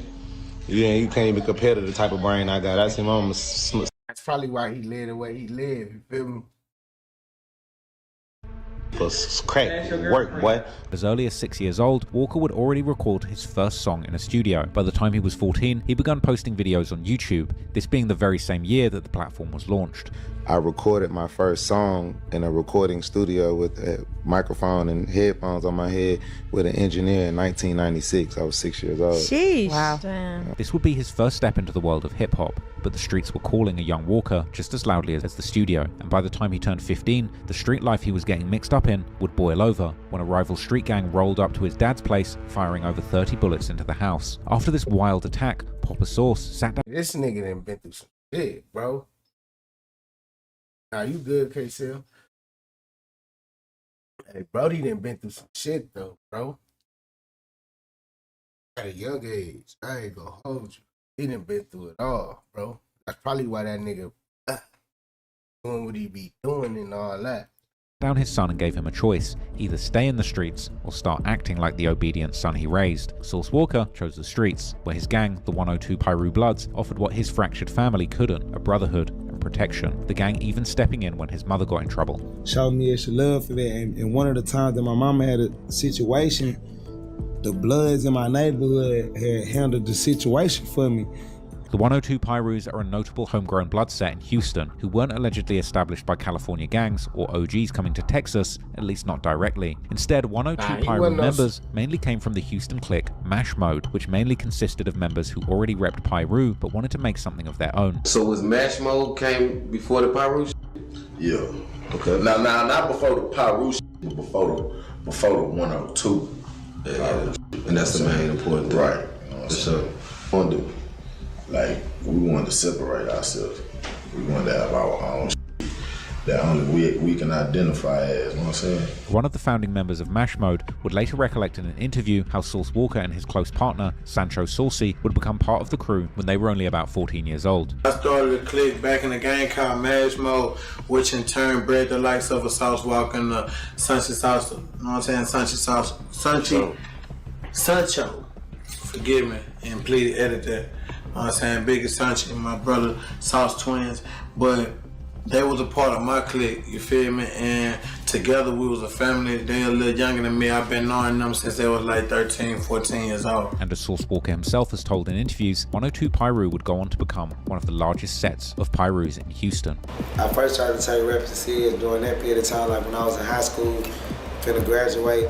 You can't even compare to the type of brain I got. I see my mama. That's probably why he lived the way he lived. You feel me? Crack work, boy. As early as 6 years old, Walker would already record his first song in a studio. By the time he was 14, he began posting videos on YouTube, this being the very same year that the platform was launched. I recorded my first song in a recording studio with a microphone and headphones on my head with an engineer in 1996. I was 6 years old. Sheesh. Wow. Damn. This would be his first step into the world of hip-hop, but the streets were calling a young Walker just as loudly as the studio, and by the time he turned 15, the street life he was getting mixed up in would boil over when a rival street gang rolled up to his dad's place, firing over 30 bullets into the house. After this wild attack, Papa Sauce sat down. This nigga done been through some shit, bro. Nah, you good, KCL? Hey, Brody done been through some shit, though, bro. At a young age, I ain't gonna hold you. He done been through it all, bro. That's probably why that nigga doing what he be doing and all that. Down his son and gave him a choice: either stay in the streets or start acting like the obedient son he raised. Sauce Walka chose the streets, where his gang, the 102 Pyru Bloods, offered what his fractured family couldn't: a brotherhood and protection. The gang even stepping in when his mother got in trouble. Showed me extra love for that, and one of the times that my mama had a situation, the Bloods in my neighborhood had handled the situation for me. The 102 Pyrus are a notable homegrown blood set in Houston, who weren't allegedly established by California gangs or OGs coming to Texas, at least not directly. Instead, 102 Pyru members mainly came from the Houston clique Mash Mode, which mainly consisted of members who already repped Pyru but wanted to make something of their own. So was Mash Mode came before the Pyru? Yeah. Okay. Now, not before the Pyru, but before the 102. Yeah. And that's the main important thing. Right. You know what I'm saying? Like, we wanted to separate ourselves. We wanted to have our own shit that only we can identify as, you know what I'm saying? One of the founding members of Mash Mode would later recollect in an interview how Sauce Walka and his close partner, Sancho Saucy, would become part of the crew when they were only about 14 years old. I started a clique back in the game called Mash Mode, which in turn bred the likes of a Sauce Walka and Sancho Sauce. You know what I'm saying? Sancho, forgive me, and please edit that. You know what I'm saying? Biggest Sancho and my brother, Sauce twins. But they was a part of my clique, you feel me? And together we was a family. They a little younger than me. I've been knowing them since they was like 13, 14 years old. And as Sauce Walka himself has told in interviews, 102 Pyru would go on to become one of the largest sets of Pyrus in Houston. I first started to take reps to see it during that period of time, like when I was in high school, finna graduate.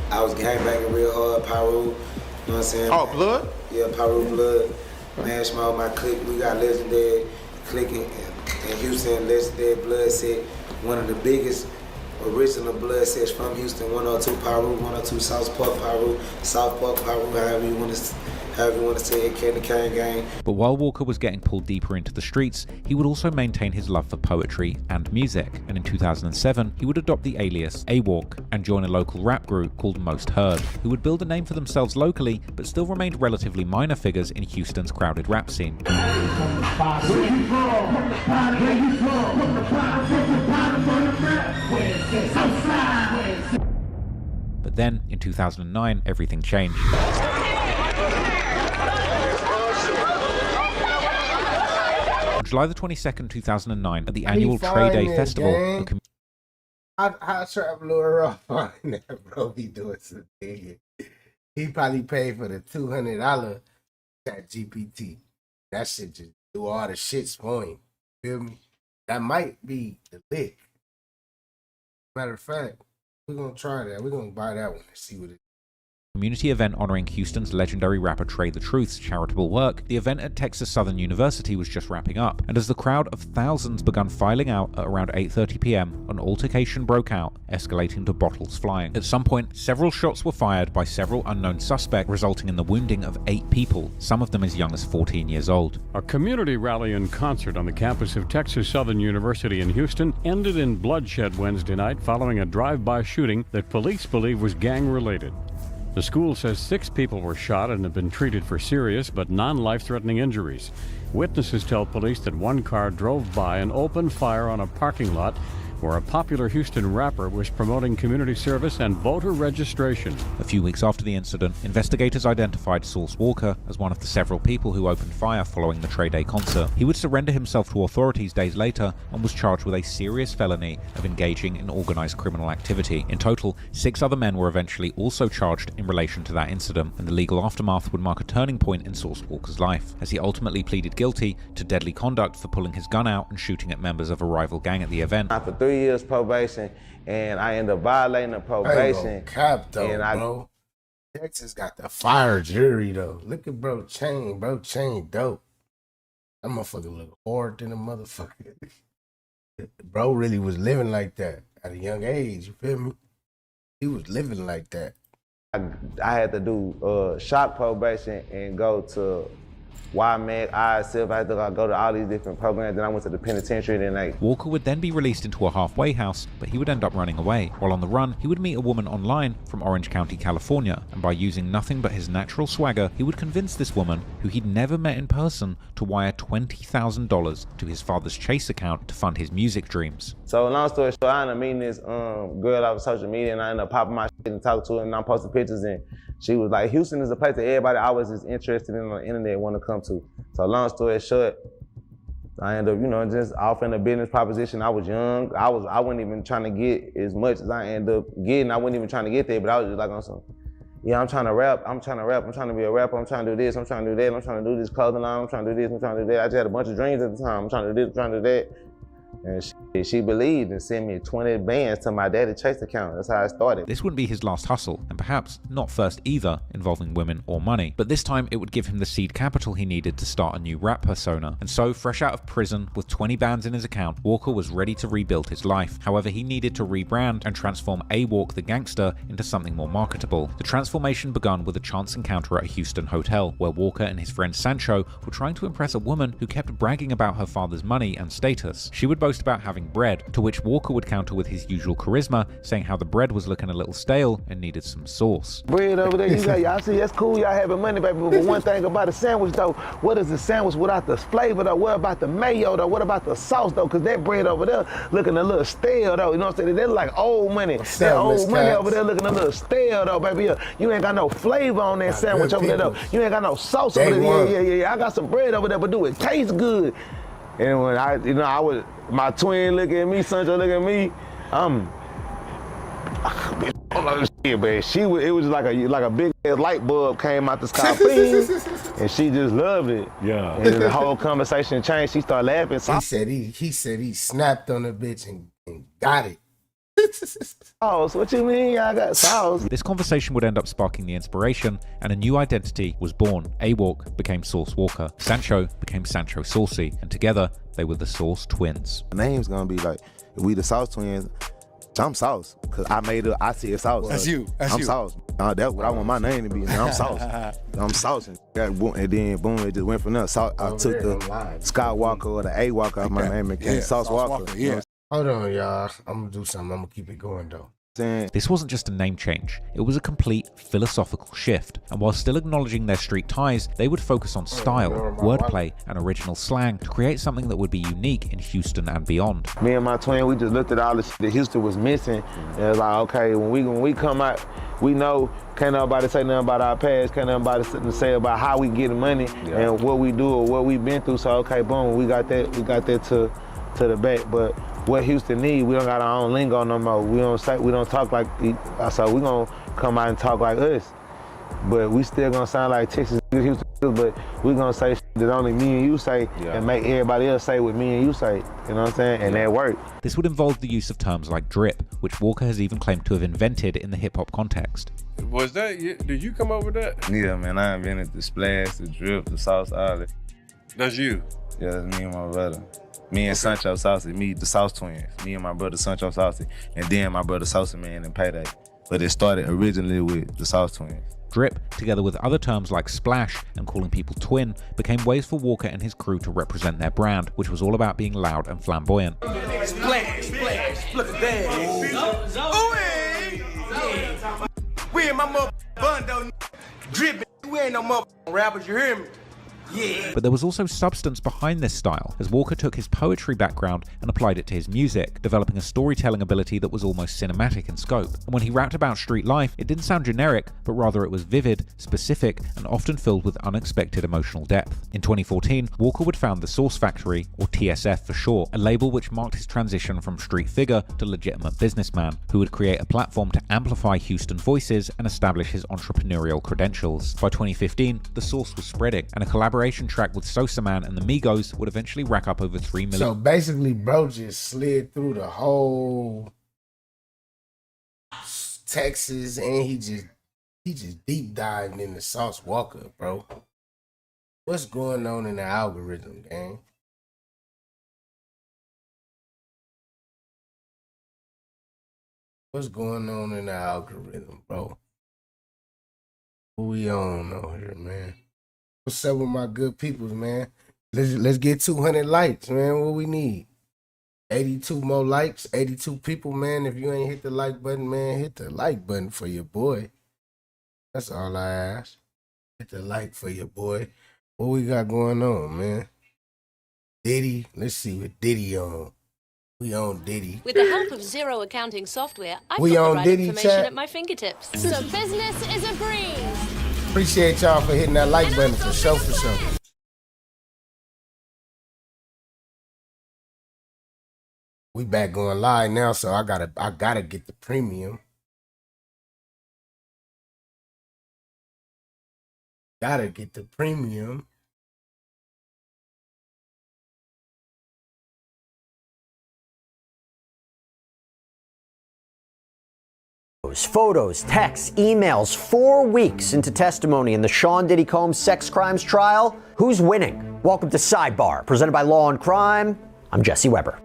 I was gangbanging real hard, Pyru. You know what I'm saying? Oh, blood? Yeah, Pyru blood. Mash Mode, my clique, we got legendary clique in Houston, legendary blood set. One of the biggest original blood sets from Houston, 102 Pyru, 102 South Park Pyru, South Park Pyru, however you want to say it, Candy Cane Gang. But while Walka was getting pulled deeper into the streets, he would also maintain his love for poetry and music, and in 2007 he would adopt the alias A-Walk and join a local rap group called Most Heard, who would build a name for themselves locally but still remained relatively minor figures in Houston's crowded rap scene. But then, in 2009, everything changed. On July the 22nd, 2009, at the annual Trade Day Festival, I travel off on that, bro. He doing some thing. He probably paid for the $200 Chat GPT. That shit just do all the shit for him. Feel me? That might be the lick. Matter of fact, we're gonna try that. We're gonna buy that one and see what it is. Community event honoring Houston's legendary rapper Trey the Truth's charitable work, the event at Texas Southern University was just wrapping up, and as the crowd of thousands began filing out at around 8:30 p.m, an altercation broke out, escalating to bottles flying. At some point, several shots were fired by several unknown suspects, resulting in the wounding of 8 people, some of them as young as 14 years old. A community rally and concert on the campus of Texas Southern University in Houston ended in bloodshed Wednesday night following a drive-by shooting that police believe was gang-related. The school says 6 people were shot and have been treated for serious but non-life-threatening injuries. Witnesses tell police that one car drove by and opened fire on a parking lot where a popular Houston rapper was promoting community service and voter registration. A few weeks after the incident, investigators identified Sauce Walka as one of the several people who opened fire following the Trey Day concert. He would surrender himself to authorities days later and was charged with a serious felony of engaging in organized criminal activity. In total, 6 other men were eventually also charged in relation to that incident, and the legal aftermath would mark a turning point in Sauce Walka's life, as he ultimately pleaded guilty to deadly conduct for pulling his gun out and shooting at members of a rival gang at the event. For 3 years probation, and I ended up violating the probation. Cap though, bro. Texas got the fire jury though. Look at bro chain dope. That motherfucker look hard than a motherfucker. Bro really was living like that at a young age. You feel me? He was living like that. I had to do shop probation and go to YMAC, ISF. I had to go to all these different programs. Then I went to the penitentiary. Walka would then be released into a halfway house, but he would end up running away. While on the run, he would meet a woman online from Orange County, California, and by using nothing but his natural swagger, he would convince this woman, who he'd never met in person, to wire $20,000 to his father's Chase account to fund his music dreams. So long story short, I ended up meeting this girl off of social media, and I ended up popping my shit and talking to her, and I'm posting pictures, and she was like, Houston is a place that everybody always is interested in on the internet, want to come to. So long story short, I ended up, just offering a business proposition. I was young. I wasn't even trying to get as much as I ended up getting. I wasn't even trying to get there, but I was just like on some, yeah, I'm trying to rap, I'm trying to be a rapper, I'm trying to do this, I'm trying to do that, I'm trying to do this clothing line, I'm trying to do this, I'm trying to do that. I just had a bunch of dreams at the time. I'm trying to do this, I'm trying to do that. And she believed and sent me 20 bands to my daddy Chase account. That's how I started. This wouldn't be his last hustle, and perhaps not first either involving women or money, but this time it would give him the seed capital he needed to start a new rap persona. And so, fresh out of prison with 20 bands in his account, Walka was ready to rebuild his life. However, he needed to rebrand and transform A-Walk the gangster into something more marketable. The transformation began with a chance encounter at a Houston hotel, where Walka and his friend Sancho were trying to impress a woman who kept bragging about her father's money and status. She would boast about having bread, to which Walka would counter with his usual charisma, saying how the bread was looking a little stale and needed some sauce. Bread over there, you got, y'all see, that's cool, y'all having money, baby, but one thing about a sandwich, though, what is the sandwich without the flavor, though? What about the mayo, though? What about the sauce, though? Because that bread over there looking a little stale, though, you know what I'm saying? They're like old money. That old money over there looking a little stale, though, baby. You ain't got no flavor on that sandwich over there, though. You ain't got no sauce over there. Yeah. I got some bread over there, but do it taste good? And when I was, my twin look at me, Sancho look at me, it was like a big ass light bulb came out the sky, and she just loved it. Yeah. And the whole conversation changed. She started laughing. So he said he snapped on the bitch and got it. Sauce, what you mean? I got sauce. This conversation would end up sparking the inspiration, and a new identity was born. A-Walk became Sauce Walka, Sancho became Sancho Saucy, and together they were the Sauce Twins. The name's gonna be like, if we the Sauce Twins, I'm Sauce, because I see it Sauce. That's you. I'm Sauce. That's what I want my name to be. I'm Sauce. I'm Sauce. And then boom, it just went from there. I took the Skywalker or the A-Walker off my name and became Sauce Walker. Yeah. Hold on, y'all. I'm gonna do something. I'm gonna keep it going though. This wasn't just a name change, it was a complete philosophical shift, and while still acknowledging their street ties, they would focus on style, wordplay, and original slang to create something that would be unique in Houston and beyond. Me and my twin, we just looked at all the shit that Houston was missing, and it was like, okay, when we come out, we know can't nobody say nothing about our past, can't nobody sit and say about how we getting money and what we do or what we've been through, so okay, boom, we got that to the back, but what Houston need, we don't got our own lingo no more. We don't talk like, so we gonna come out and talk like us. But we still gonna sound like Texas Houston, but we gonna say shit that only me and you say and make everybody else say what me and you say. You know what I'm saying? And that worked. This would involve the use of terms like drip, which Walka has even claimed to have invented in the hip-hop context. Was that, did you come up with that? Yeah, man, I invented the splash, the drip, the sauce, all that. That's you? Yeah, that's me and my brother. Me and Sancho Saucy, me, the Sauce Twins. Me and my brother Sancho Saucy, and then my brother Saucy Man and Payday. But it started originally with the Sauce Twins. Drip, together with other terms like splash and calling people twin, became ways for Walka and his crew to represent their brand, which was all about being loud and flamboyant. Splash, look at that. We in my motherfucking bundle, dripping. We ain't no motherfucking rappers, you hear me? Yeah. But there was also substance behind this style, as Walka took his poetry background and applied it to his music, developing a storytelling ability that was almost cinematic in scope. And when he rapped about street life, it didn't sound generic, but rather it was vivid, specific, and often filled with unexpected emotional depth. In 2014, Walka would found the Source Factory, or TSF for short, a label which marked his transition from street figure to legitimate businessman, who would create a platform to amplify Houston voices and establish his entrepreneurial credentials. By 2015, the Source was spreading, and a collaboration track with Sosa Man and the Migos would eventually rack up over 3 million. So basically, bro just slid through the whole Texas, and he just deep dived into Sauce Walka, bro. What's going on in the algorithm, gang? What's going on in the algorithm, bro? What we on over here, man? What's up with my good peoples, man? Let's get 200 likes, man. What we need? 82 more likes, 82 people, man. If you ain't hit the like button, man, hit the like button for your boy. That's all I ask. Hit the like for your boy. What we got going on, man? Diddy. Let's see what Diddy on. We on Diddy. With the help of Zero accounting software, I've got We the on right Diddy, information chat? at my fingertips. So business is a breeze. Appreciate y'all for hitting that like button for sure, for sure. We back going live now, so I gotta get the premium. Gotta get the premium. Photos, texts, emails, 4 weeks into testimony in the Sean Diddy Combs sex crimes trial. Who's winning? Welcome to Sidebar, presented by Law and Crime. I'm Jesse Weber.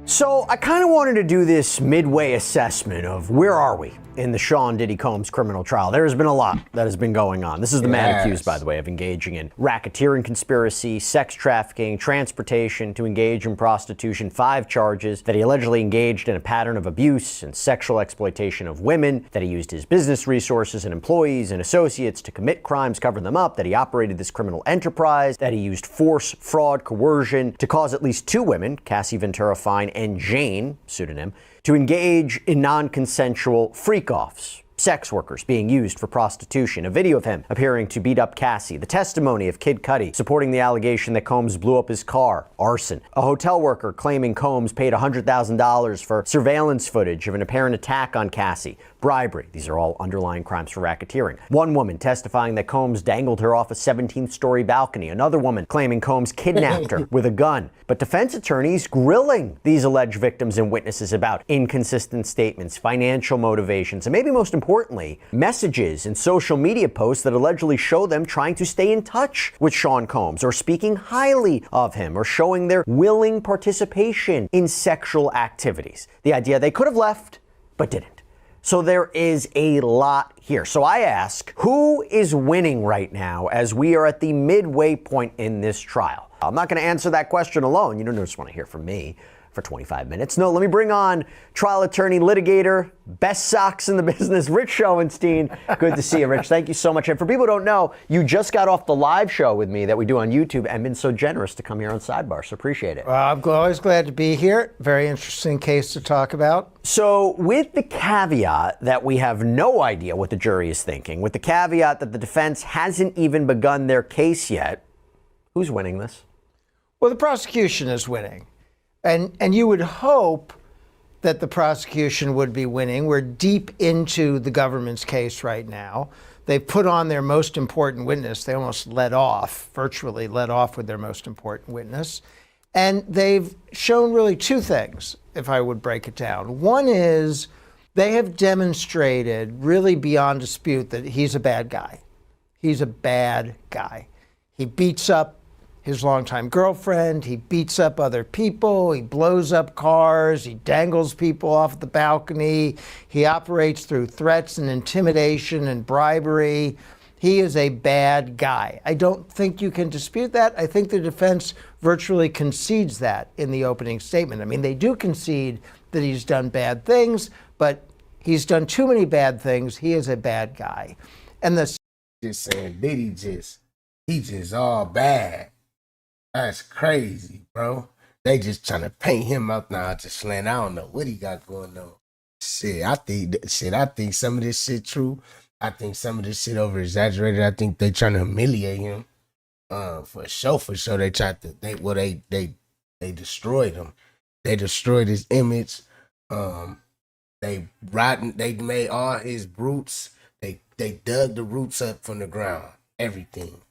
So I kind of wanted to do this midway assessment of where are we in the Sean Diddy Combs criminal trial. There has been a lot that has been going on. This is the man accused, by the way, of engaging in racketeering conspiracy, sex trafficking, transportation, to engage in prostitution. 5 charges that he allegedly engaged in a pattern of abuse and sexual exploitation of women, that he used his business resources and employees and associates to commit crimes, cover them up, that he operated this criminal enterprise, that he used force, fraud, coercion to cause at least 2 women, Cassie Ventura Fine and Jane, pseudonym, to engage in non-consensual freak-offs. Sex workers being used for prostitution, a video of him appearing to beat up Cassie, the testimony of Kid Cudi supporting the allegation that Combs blew up his car, arson, a hotel worker claiming Combs paid $100,000 for surveillance footage of an apparent attack on Cassie, bribery. These are all underlying crimes for racketeering. One woman testifying that Combs dangled her off a 17th-story balcony. Another woman claiming Combs kidnapped her with a gun. But defense attorneys grilling these alleged victims and witnesses about inconsistent statements, financial motivations, and maybe most importantly, messages and social media posts that allegedly show them trying to stay in touch with Sean Combs, or speaking highly of him, or showing their willing participation in sexual activities. The idea they could have left, but didn't. So there is a lot here. So I ask, who is winning right now as we are at the midway point in this trial? I'm not going to answer that question alone. You don't just want to hear from me for 25 minutes. No, let me bring on trial attorney, litigator, best socks in the business, Rich Schoenstein. Good to see you, Rich. Thank you so much. And for people who don't know, you just got off the live show with me that we do on YouTube and been so generous to come here on Sidebar, so appreciate it. Well, I'm always glad to be here. Very interesting case to talk about. So with the caveat that we have no idea what the jury is thinking, with the caveat that the defense hasn't even begun their case yet, who's winning this? Well, the prosecution is winning. And you would hope that the prosecution would be winning. We're deep into the government's case right now. They've put on their most important witness. They almost virtually led off with their most important witness. And they've shown really 2 things, if I would break it down. One is they have demonstrated really beyond dispute that he's a bad guy. He's a bad guy. He beats up his longtime girlfriend, he beats up other people, he blows up cars, he dangles people off the balcony, he operates through threats and intimidation and bribery. He is a bad guy. I don't think you can dispute that. I think the defense virtually concedes that in the opening statement. I mean, they do concede that he's done bad things, but he's done too many bad things. He is a bad guy. And the just saying, Diddy he just all bad. That's crazy, bro. They just trying to paint him up now. Just slant. I don't know what he got going on. I think some of this shit true. I think some of this shit over exaggerated. I think they trying to humiliate him. For sure. They tried to. They destroyed him. They destroyed his image. They made all his roots. They dug the roots up from the ground. Everything.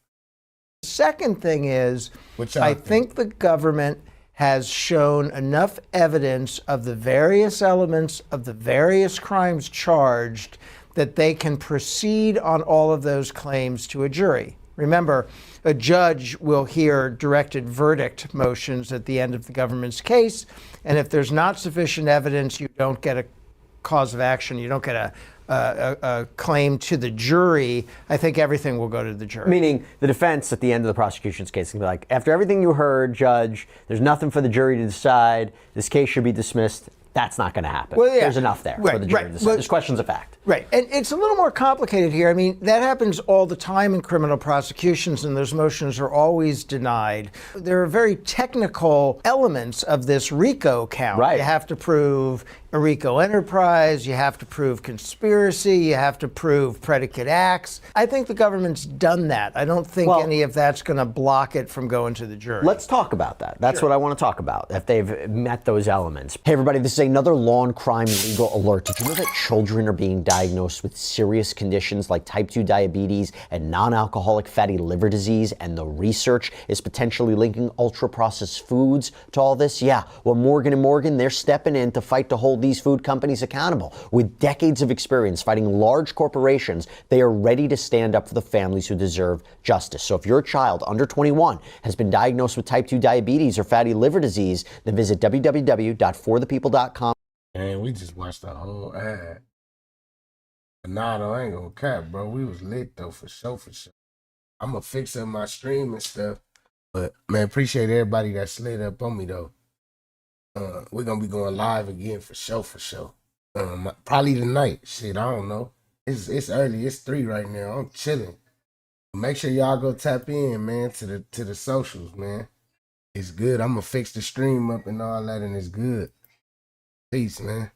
Second thing is, I think the government has shown enough evidence of the various elements of the various crimes charged that they can proceed on all of those claims to a jury. Remember, a judge will hear directed verdict motions at the end of the government's case, and if there's not sufficient evidence, you don't get a cause of action, you don't get a claim to the jury. I think everything will go to the jury. Meaning the defense at the end of the prosecution's case can be like, after everything you heard, Judge, there's nothing for the jury to decide. This case should be dismissed. That's not going to happen. Well, yeah. There's enough there for the jury to decide. There's questions of fact. Right. And it's a little more complicated here. I mean, that happens all the time in criminal prosecutions, and those motions are always denied. There are very technical elements of this RICO count. Right. You have to prove a RICO enterprise, you have to prove conspiracy, you have to prove predicate acts. I think the government's done that. I don't think any of that's going to block it from going to the jury. Let's talk about that. That's what I want to talk about, if they've met those elements. Hey, everybody, this is another law and crime legal alert. Did you know that children are being diagnosed with serious conditions like type 2 diabetes and non-alcoholic fatty liver disease, and the research is potentially linking ultra-processed foods to all this? Yeah, well, Morgan & Morgan, they're stepping in to fight to hold these food companies accountable. With decades of experience fighting large corporations, they are ready to stand up for the families who deserve justice. So if your child under 21 has been diagnosed with type 2 diabetes or fatty liver disease, then visit www.forthepeople.com. Man, we just watched the whole ad. But nah, though, I ain't gonna cap, bro. We was lit, though, for sure, for sure. I'm gonna fix up my stream and stuff. But, man, appreciate everybody that slid up on me, though. We're gonna be going live again for sure, for sure. Probably tonight. Shit, I don't know. It's early. It's 3 right now. I'm chilling. Make sure y'all go tap in, man, to the socials, man. It's good. I'm gonna fix the stream up and all that, and it's good. Peace, man.